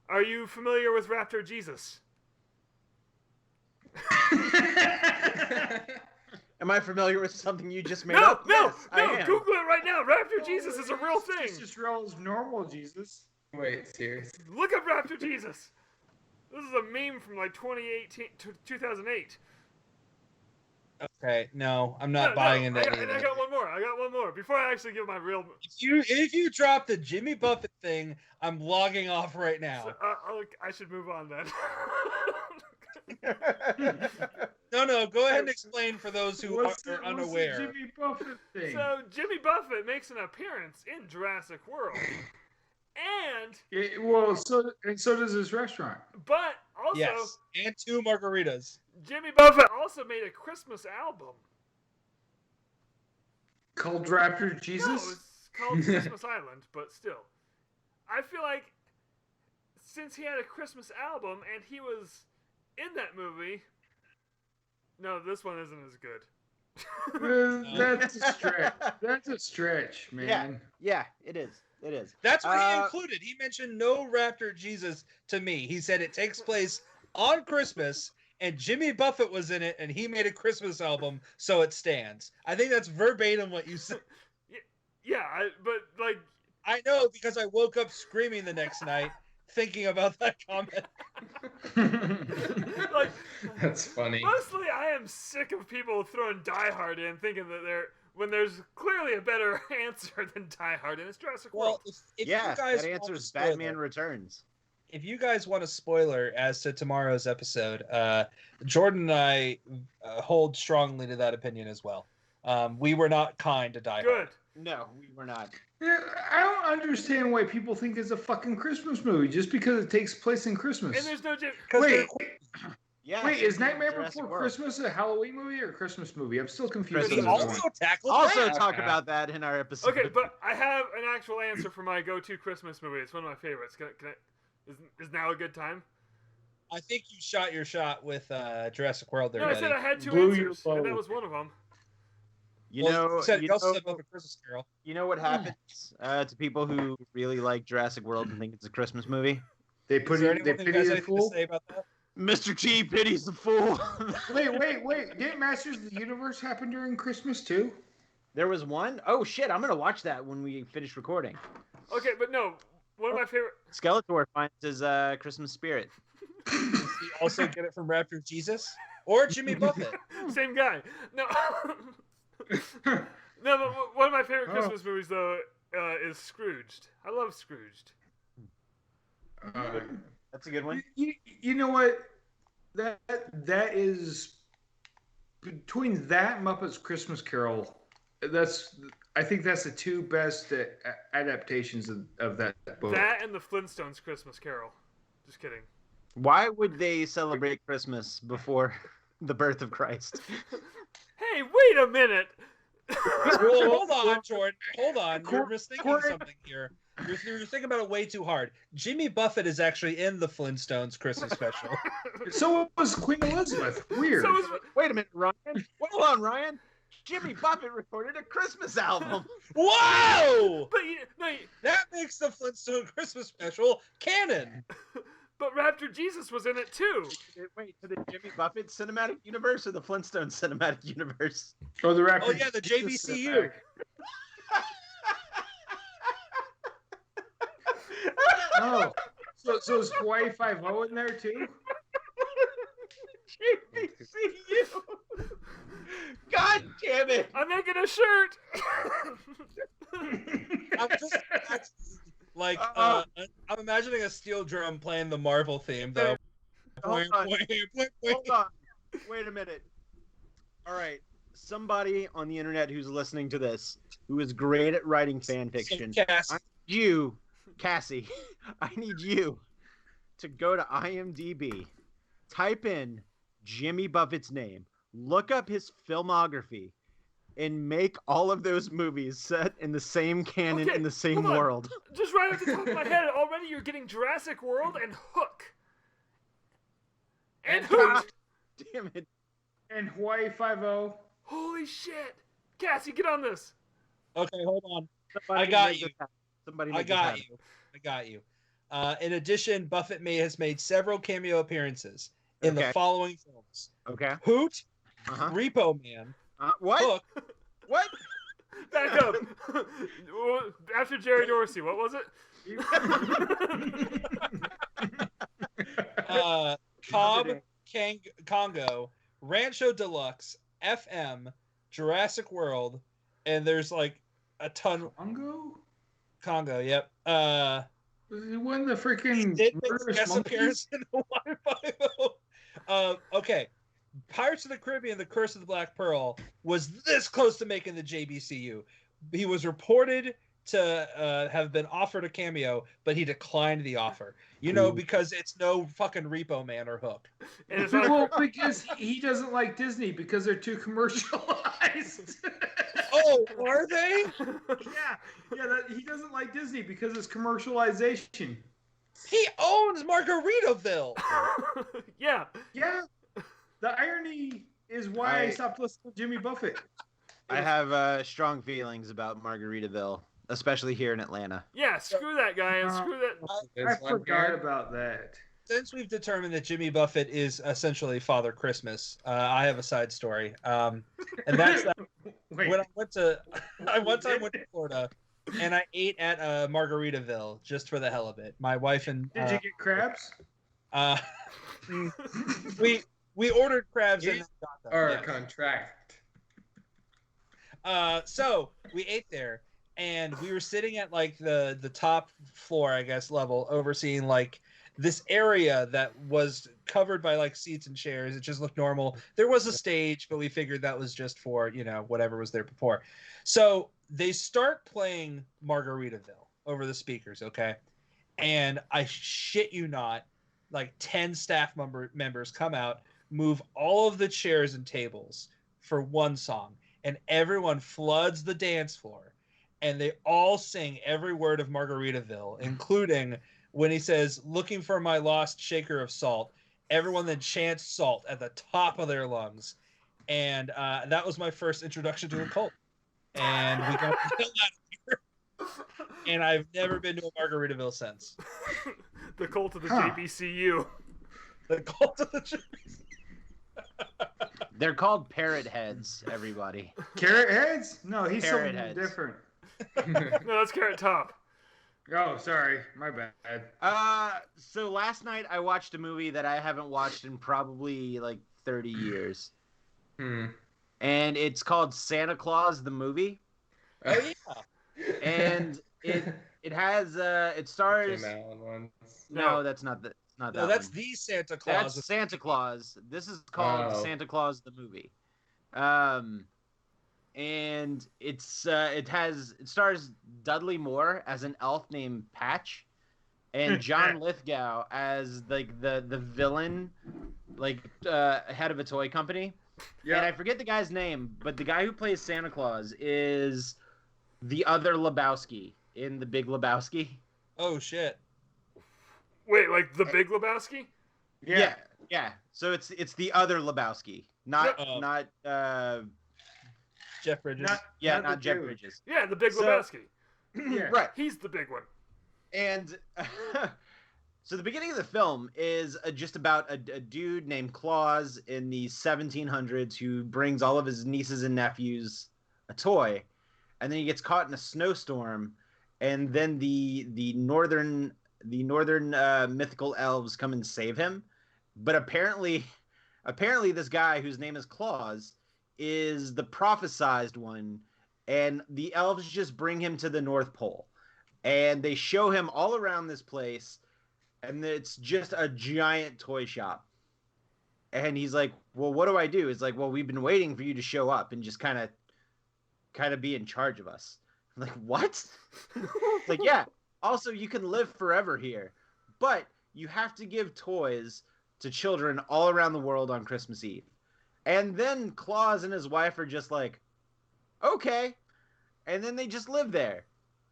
Are you familiar with Raptor Jesus? Am I familiar with something you just made up? No, Yes, I am. Google it right now. Raptor Jesus is a real thing. Just as real as normal Jesus. Wait, seriously? Look up Raptor Jesus. This is a meme from like 2018 to 2008. Okay, no, I'm not buying into any of And I that. got one more. Before I actually give my real... If you drop the Jimmy Buffett thing, I'm logging off right now. I should move on then. No, go ahead and explain for those who are unaware. What's the Jimmy Buffett thing? So Jimmy Buffett makes an appearance in Jurassic World, and so does his restaurant. but also Yes, and 2 margaritas. Jimmy Buffett also made a Christmas album. Called Raptor No, Jesus? it's called Christmas Island, but still, I feel like since he had a Christmas album and he was in that movie, no, this one isn't as good. That's a stretch. That's a stretch, man. Yeah, it is. It is. That's what he included. He mentioned no Raptor Jesus to me. He said it takes place on Christmas, and Jimmy Buffett was in it, and he made a Christmas album, so it stands. I think that's verbatim what you said. Yeah, but like I know, because I woke up screaming the next night thinking about that comment. like That's funny. mostly I am sick of people throwing Die Hard in, thinking that when there's clearly a better answer than Die Hard, and it's Jurassic World. Well, if Yeah, you guys that want answer a is spoiler- Batman Returns. If you guys want a spoiler as to tomorrow's episode, Jordan and I hold strongly to that opinion as well. We were not kind to Die Hard. Good. No, we were not. Yeah, I don't understand why people think it's a fucking Christmas movie just because it takes place in Christmas. And there's no Jim. Wait, Yeah. wait, is Nightmare Jurassic Before World. Christmas a Halloween movie or a Christmas movie? I'm still confused. Christmas at We this movie. point. also tackled Also that. talk about that in our episode. Okay, but I have an actual answer for my go-to Christmas movie. It's one of my favorites. Can I is now a good time? I think you shot your shot with Jurassic World there, No, I buddy. said I had 2 Blew your answers, and that load. was one of them. you Well, know, you said, you you also know, said Muppet Christmas Carol. you know what happens to people who really like Jurassic World and think it's a Christmas movie? They Is put there it. They anyone who pity has the anything to fool. say about that? Mr. G pities the fool. Wait! Didn't Masters of the Universe happen during Christmas too? There was one? Oh shit, I'm gonna watch that when we finish recording. Okay, but no, one of my favorite. Skeletor finds his Christmas spirit. Did you also get it from Raptor Jesus or Jimmy Buffett? Same guy. No. No, but one of my favorite Christmas movies though is Scrooged. I love Scrooged. That's a good one. You know what? That is between that and Muppets Christmas Carol. I think that's the two best adaptations of that book. That and the Flintstones Christmas Carol. Just kidding. Why would they celebrate Christmas before the birth of Christ? Hey, wait a minute. Well, hold on, Jordan. Hold on. You're misthinking something here. You're thinking about it way too hard. Jimmy Buffett is actually in the Flintstones Christmas special. So was Queen Elizabeth. Weird. Wait a minute, Ryan. Hold on, Ryan. Jimmy Buffett recorded a Christmas album. Whoa! But that makes the Flintstone Christmas special canon. But Raptor Jesus was in it too. Wait, to the Jimmy Buffett cinematic universe or the Flintstone cinematic universe? Or the Raptor. Oh yeah, the JVCU. Oh, so is Hawaii 5-0 in there too? JVCU. God damn it! I'm making a shirt. I'm imagining a steel drum playing the Marvel theme though. Hold on. Wait a minute. All right. Somebody on the internet who's listening to this, who is great at writing fan fiction. Cassie, I need you to go to IMDb, type in Jimmy Buffett's name, look up his filmography, and make all of those movies set in the same canon in the same world. Just right off the top of my head, already you're getting Jurassic World and Hook. And Hook. Damn it. And Hawaii 5-0. Holy shit. Cassie, get on this. Okay, hold on. I got you. I got you. In addition, Buffett has made several cameo appearances in the following films. Okay. Hoot, Repo Man, what? Hook. What? Back up. After Jerry Dorsey, what was it? Cobb, Congo, Rancho Deluxe, FM, Jurassic World, and there's like a ton. Congo, yep. He won the freaking guest appearance in Hawaii 5-0. Okay. Pirates of the Caribbean: The Curse of the Black Pearl was this close to making the JBCU. He was reported to have been offered a cameo, but he declined the offer. Because it's no fucking Repo Man or Hook. Well, because he doesn't like Disney because they're too commercialized. Oh, are they? Yeah. He doesn't like Disney because it's commercialization. He owns Margaritaville. Yeah. The irony is why I stopped listening to Jimmy Buffett. I have strong feelings about Margaritaville, especially here in Atlanta. Yeah, screw that guy and screw that. I forgot about that. Since we've determined that Jimmy Buffett is essentially Father Christmas, I have a side story. And that's that when I one time went to Florida and I ate at Margaritaville just for the hell of it. My wife and did you get crabs? We ordered crabs and got them. Or contract. So we ate there, and we were sitting at like the top floor, I guess, level, overseeing like this area that was covered by like seats and chairs. It just looked normal. There was a stage, but we figured that was just for whatever was there before. So they start playing Margaritaville over the speakers, okay? And I shit you not, like 10 staff members come out, move all of the chairs and tables for one song, and everyone floods the dance floor, and they all sing every word of Margaritaville, including when he says, "Looking for my lost shaker of salt." Everyone then chants salt at the top of their lungs, and that was my first introduction to a cult, and we got the hell out of here, and I've never been to a Margaritaville since. The cult of the JBCU. The cult of the JBCU. They're called parrot heads, everybody. Carrot heads? No, he's Parrot something heads. different. No, that's Carrot Top. Oh, sorry. My bad. So last night I watched a movie that I haven't watched in probably like 30 years. And it's called Santa Claus the Movie. Oh yeah. And it has it stars No, that's not that. Not that. No, that's one. the Santa Claus. That's Santa Claus. This is called Santa Claus the Movie. and it stars Dudley Moore as an elf named Patch, and John Lithgow as like the villain, like head of a toy company. Yeah. And I forget the guy's name, but the guy who plays Santa Claus is the other Lebowski in The Big Lebowski. Oh shit! Wait, like the Big Lebowski? Yeah. So it's the other Lebowski, not Jeff Bridges. Not Jeff Bridges. Yeah, the Big Lebowski. Yeah. Right. He's the big one. And so the beginning of the film is just about a dude named Claus in the 1700s who brings all of his nieces and nephews a toy, and then he gets caught in a snowstorm, and then the northern mythical elves come and save him. But apparently this guy whose name is Claus is the prophesized one, and the elves just bring him to the North Pole, and they show him all around this place, and it's just a giant toy shop. And he's like, well, what do I do? It's like, well, we've been waiting for you to show up and just kind of be in charge of us. I'm like, what? Like, yeah, also you can live forever here, but you have to give toys to children all around the world on Christmas Eve. And then Claus and his wife are just like, okay. And then they just live there.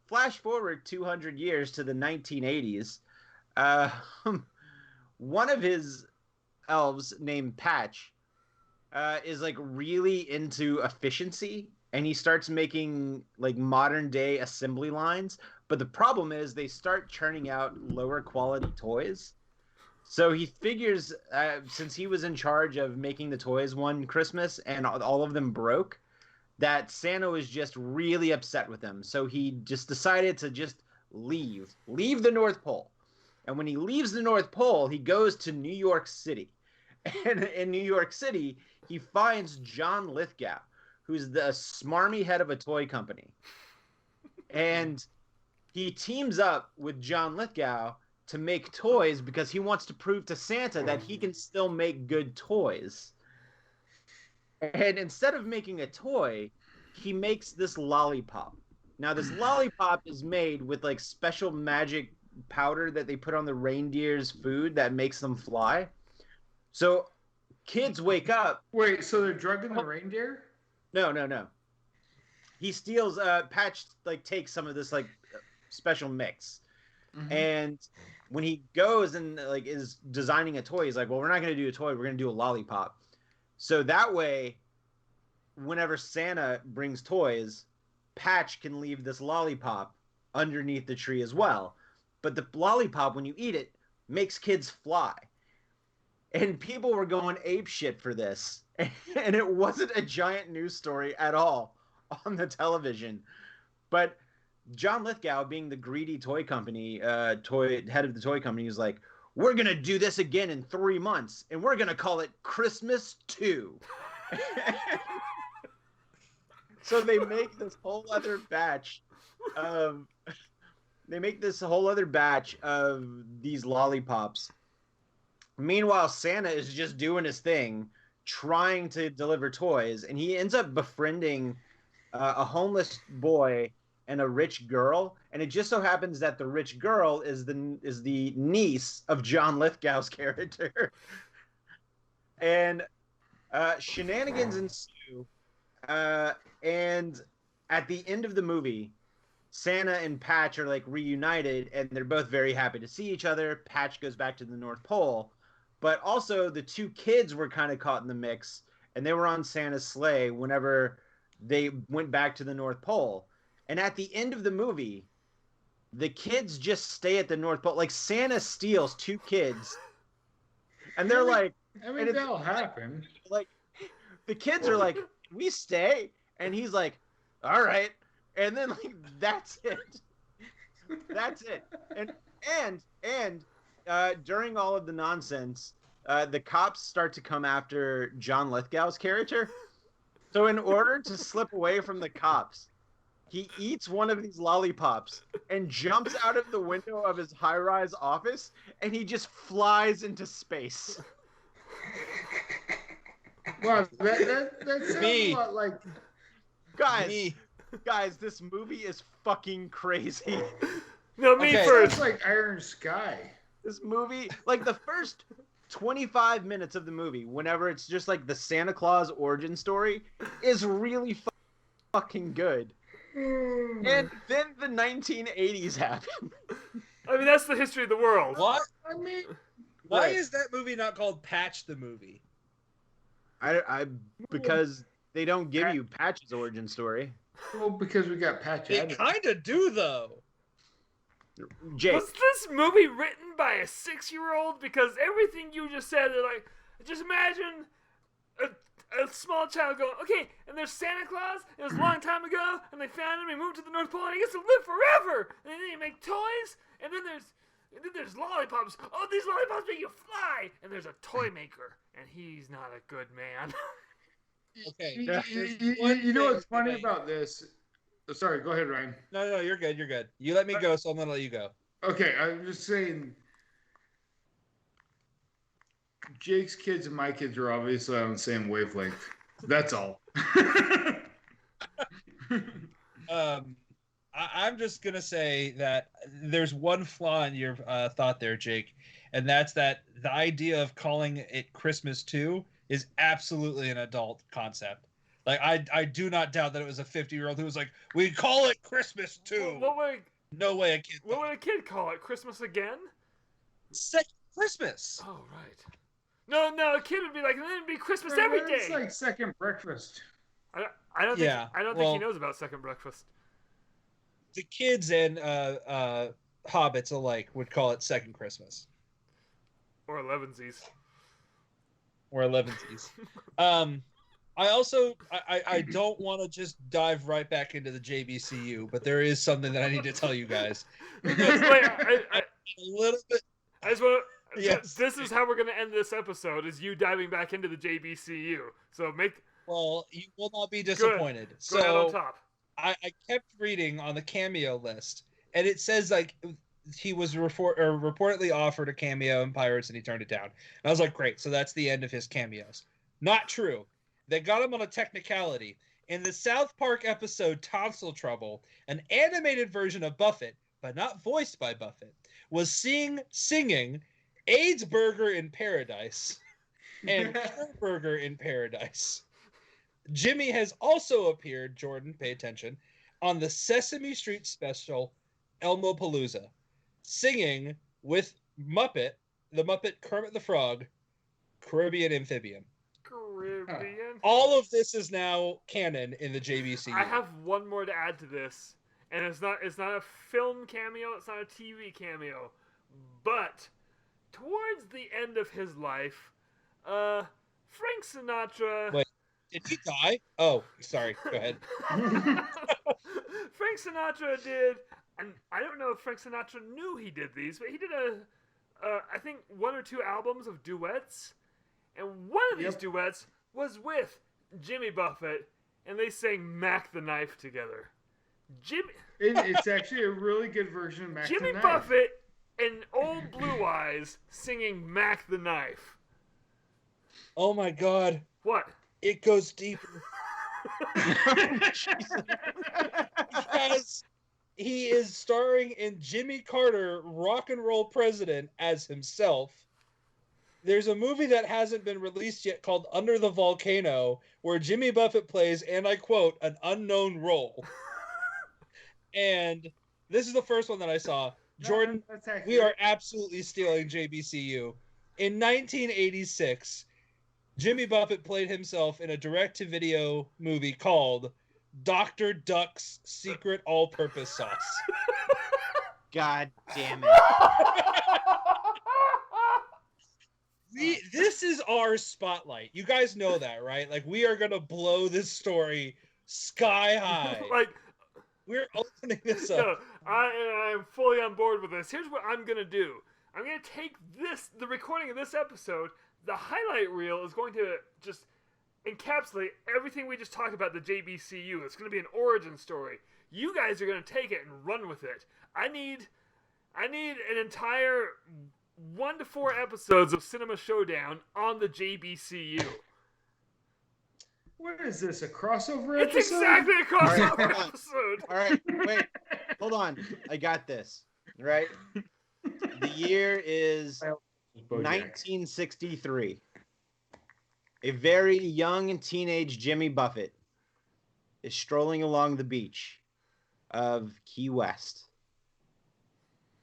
Flash forward 200 years to the 1980s. One of his elves named Patch is like really into efficiency, and he starts making like modern day assembly lines. But the problem is they start churning out lower quality toys. So he figures, since he was in charge of making the toys one Christmas and all of them broke, that Santa was just really upset with him. So he just decided to just leave the North Pole. And when he leaves the North Pole, he goes to New York City. And in New York City, he finds John Lithgow, who's the smarmy head of a toy company. And he teams up with John Lithgow to make toys because he wants to prove to Santa that he can still make good toys. And instead of making a toy, he makes this lollipop. Now, this lollipop is made with like special magic powder that they put on the reindeer's food that makes them fly. So kids wake up. Wait, so they're drugging the reindeer? No. He steals, Patch like takes some of this like special mix. Mm-hmm. And when he goes and like is designing a toy, he's like, well, we're not going to do a toy. We're going to do a lollipop. So that way, whenever Santa brings toys, Patch can leave this lollipop underneath the tree as well. But the lollipop, when you eat it, makes kids fly. And people were going apeshit for this. And it wasn't a giant news story at all on the television. But John Lithgow, being the greedy toy company, head of the toy company, is like, we're going to do this again in 3 months, and we're going to call it Christmas 2. So they make this whole other batch of these lollipops. Meanwhile, Santa is just doing his thing, trying to deliver toys, and he ends up befriending a homeless boy and a rich girl, and it just so happens that the rich girl is the niece of John Lithgow's character. And shenanigans ensue, and at the end of the movie, Santa and Patch are like reunited, and they're both very happy to see each other. Patch goes back to the North Pole, but also the two kids were kind of caught in the mix, and they were on Santa's sleigh whenever they went back to the North Pole. And at the end of the movie, the kids just stay at the North Pole. Like, Santa steals two kids, and they're like... I mean, that'll happen. Like, the kids are like, we stay? And he's like, all right. And then, like, that's it. That's it. And during all of the nonsense, the cops start to come after John Lithgow's character. So in order to slip away from the cops, he eats one of these lollipops and jumps out of the window of his high-rise office, and he just flies into space. Well, that sounds a lot like... Guys, this movie is fucking crazy. No, me Okay. first. It's like Iron Sky. This movie, like the first 25 minutes of the movie, whenever it's just like the Santa Claus origin story, is really fucking good. And then the 1980s happen. I mean, that's the history of the world. What? I mean, Why Right. is that movie not called Patch the Movie? Because they don't give you Patch's origin story. well, because we got Patch They Adams. kind of do, though. Jake, Was this movie written by a 6-year-old? Because everything you just said, they're like, just imagine a small child going, okay, and there's Santa Claus, it was a long time ago, and they found him, he moved to the North Pole, and he gets to live forever! And then you make toys, and then there's lollipops. Oh, these lollipops make you fly! And there's a toy maker, and he's not a good man. Okay. You know what's funny about this? Sorry, go ahead, Ryan. No, you're good. You're good. You let me go, so I'm gonna let you go. Okay, I'm just saying. Jake's kids and my kids are obviously on the same wavelength. That's all. I'm just gonna say that there's one flaw in your thought there, Jake, and that's that the idea of calling it Christmas 2 is absolutely an adult concept. Like I do not doubt that it was a 50-year-old who was like, we call it Christmas 2. No way a kid. What would a kid call it? Christmas again? Second Christmas. Oh, right. No, a kid would be like, then it'd be Christmas every day. It's like second breakfast. I don't think he knows about second breakfast. The kids and hobbits alike would call it Second Christmas. Or 11sies. Or 11sies. I also I don't want to just dive right back into the JBCU, but there is something that I need to tell you guys. Wait, A little bit. I just want to. Yes. This is how we're going to end this episode: is you diving back into the JBCU. So Well, you will not be disappointed. Go ahead on So top. I kept reading on the cameo list, and it says like he was reportedly offered a cameo in Pirates, and he turned it down. And I was like, great, so that's the end of his cameos. Not true. They got him on a technicality. In the South Park episode Tonsil Trouble, an animated version of Buffett, but not voiced by Buffett, was singing AIDS Burger in Paradise and Pure Burger in Paradise. Jimmy has also appeared, Jordan, pay attention, on the Sesame Street special Elmopalooza, singing with the Muppet Kermit the Frog, Caribbean Amphibian. Caribbean. All of this is now canon in the JBCU. I have one more to add to this, and it's not a film cameo, it's not a TV cameo, but towards the end of his life, Frank Sinatra. Wait, did he die? Oh, sorry. Go ahead. Frank Sinatra did, and I don't know if Frank Sinatra knew he did these, but he did I think 1 or 2 albums of duets, and one of these duets was with Jimmy Buffett, and they sang "Mac the Knife" together. It's actually a really good version of Mac Jimmy the Knife. Buffett and Old Blue Eyes singing "Mac the Knife." Oh my God. What? It goes deeper. Because he is starring in Jimmy Carter, Rock and Roll President, as himself. There's a movie that hasn't been released yet called Under the Volcano, where Jimmy Buffett plays, and I quote, an unknown role. And this is the first one that I saw. Jordan, we are absolutely stealing JBCU. In 1986, Jimmy Buffett played himself in a direct-to-video movie called Dr. Duck's Secret All-Purpose Sauce. God damn it. This is our spotlight. You guys know that, right? Like, we are going to blow this story sky high. Like, we're opening this up. no, I'm fully on board with this. Here's what I'm going to do. I'm going to take the recording of this episode. The highlight reel is going to just encapsulate everything we just talked about the JBCU. It's going to be an origin story. You guys are going to take it and run with it. I need an entire 1 to 4 episodes of Cinema Showdown on the JBCU. What is this? A crossover It's episode? exactly a crossover All right, episode. All right, wait, hold on. I got this. Right. The year is BoJack. 1963. A very young and teenage Jimmy Buffett is strolling along the beach of Key West.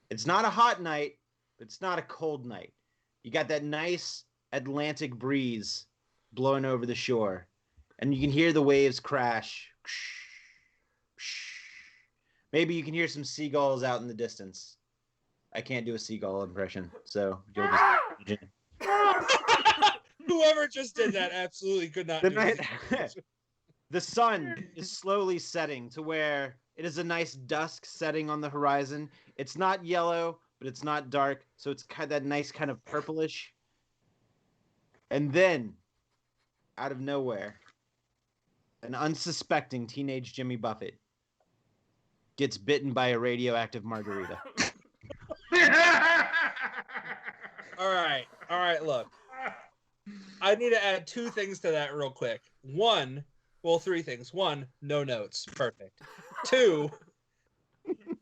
It's not a hot night, but it's not a cold night. You got that nice Atlantic breeze blowing over the shore, and you can hear the waves crash. Maybe you can hear some seagulls out in the distance. I can't do a seagull impression, so you'll just... Whoever just did that absolutely could not. The sun is slowly setting to where it is a nice dusk setting on the horizon. It's not yellow, but it's not dark, so it's kind of that nice kind of purplish. And then, out of nowhere, an unsuspecting teenage Jimmy Buffett gets bitten by a radioactive margarita. All right, look. I need to add 2 things to that real quick. 3 things. 1, no notes. Perfect. 2,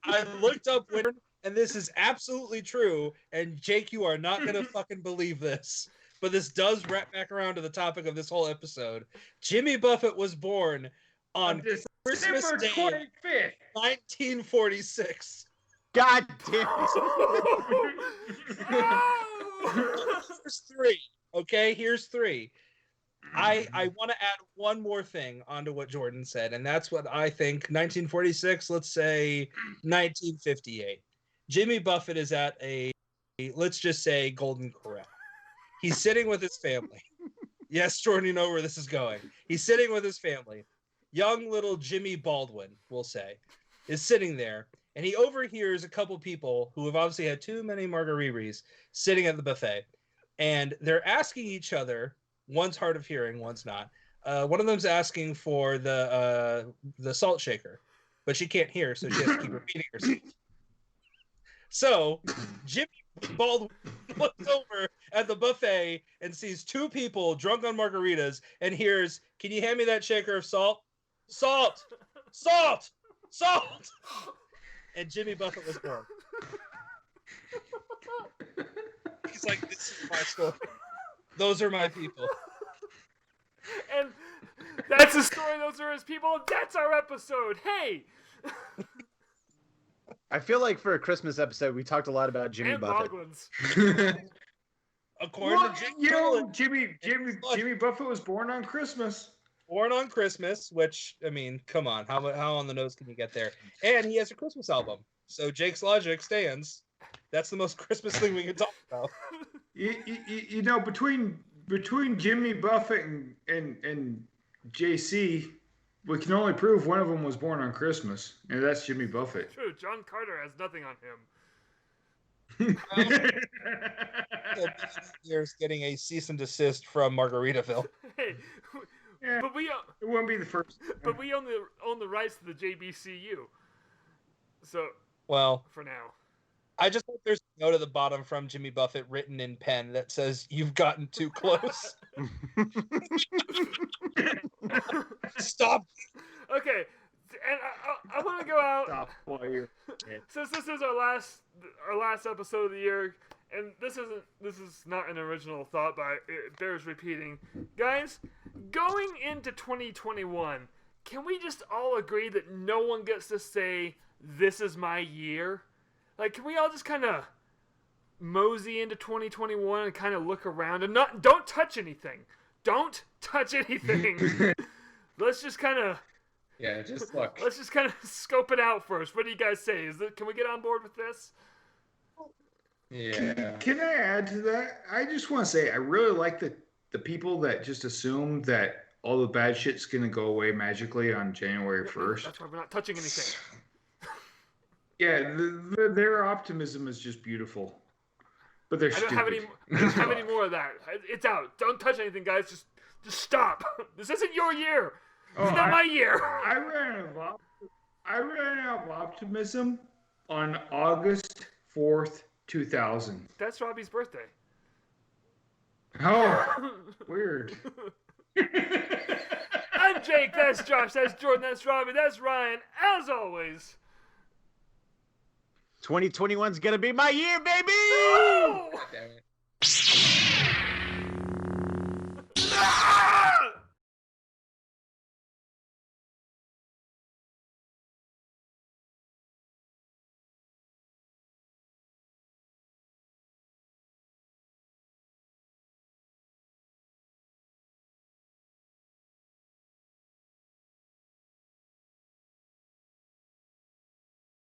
I looked up winter, and this is absolutely true, and Jake, you are not going to fucking believe this, but this does wrap back around to the topic of this whole episode. Jimmy Buffett was born on Christmas December Day, 25th. 1946. God damn Here's 3. Okay, here's 3. I want to add one more thing onto what Jordan said, and that's what I think. 1946, let's say 1958. Jimmy Buffett is at let's just say, Golden Corral. He's sitting with his family. Yes, Jordan, you know where this is going. He's sitting with his family. Young little Jimmy Baldwin, we'll say, is sitting there, and he overhears a couple people who have obviously had too many margaritas sitting at the buffet, and they're asking each other. One's hard of hearing, one's not. One of them's asking for the salt shaker, but she can't hear, so she has to keep repeating herself. So Jimmy Baldwin looks over at the buffet and sees 2 people drunk on margaritas and hears, "Can you hand me that shaker of salt? Salt! Salt! Salt!" And Jimmy Buffett was born. He's like, "This is my story. Those are my people." And that's his story. Those are his people. That's our episode. Hey! I feel like for a Christmas episode, we talked a lot about Jimmy and Buffett. Boglins. According to Jimmy Buffett was born on Christmas. Born on Christmas, which, I mean, come on. How on the nose can you get there? And he has a Christmas album. So Jake's logic stands. That's the most Christmas thing we can talk about. You know, between Jimmy Buffett and JC, we can only prove one of them was born on Christmas, and that's Jimmy Buffett. True, John Carter has nothing on him. Here's getting a cease and desist from Margaritaville. Hey, Yeah, but we it wouldn't be the first. but we own the rights to the JBCU. So Well, for now. I just hope there's a note at the bottom from Jimmy Buffett written in pen that says, "You've gotten too close." Stop. Okay, and I want to go out. Stop while you're. Since this is our last episode of the year, and this is not an original thought, but it bears repeating, guys. Going into 2021, can we just all agree that no one gets to say this is my year? Like, can we all just kind of mosey into 2021 and kind of look around and don't touch anything. Don't touch anything. Let's just kind of. Yeah, just look. Let's just kind of scope it out first. What do you guys say? Can we get on board with this? Yeah. Can I add to that? I just want to say I really like the people that just assume that all the bad shit's going to go away magically on January 1st. That's why we're not touching anything. Yeah, their optimism is just beautiful. But they're stupid. I don't have any more of that. It's out. Don't touch anything, guys. Just stop. This isn't your year. It's not my year. I ran out of optimism on August 4th, 2000. That's Robbie's birthday. Oh, weird. Jake, that's Josh, that's Jordan, that's Robbie, that's Ryan. As always, 2021's gonna be my year, baby! no! God damn it.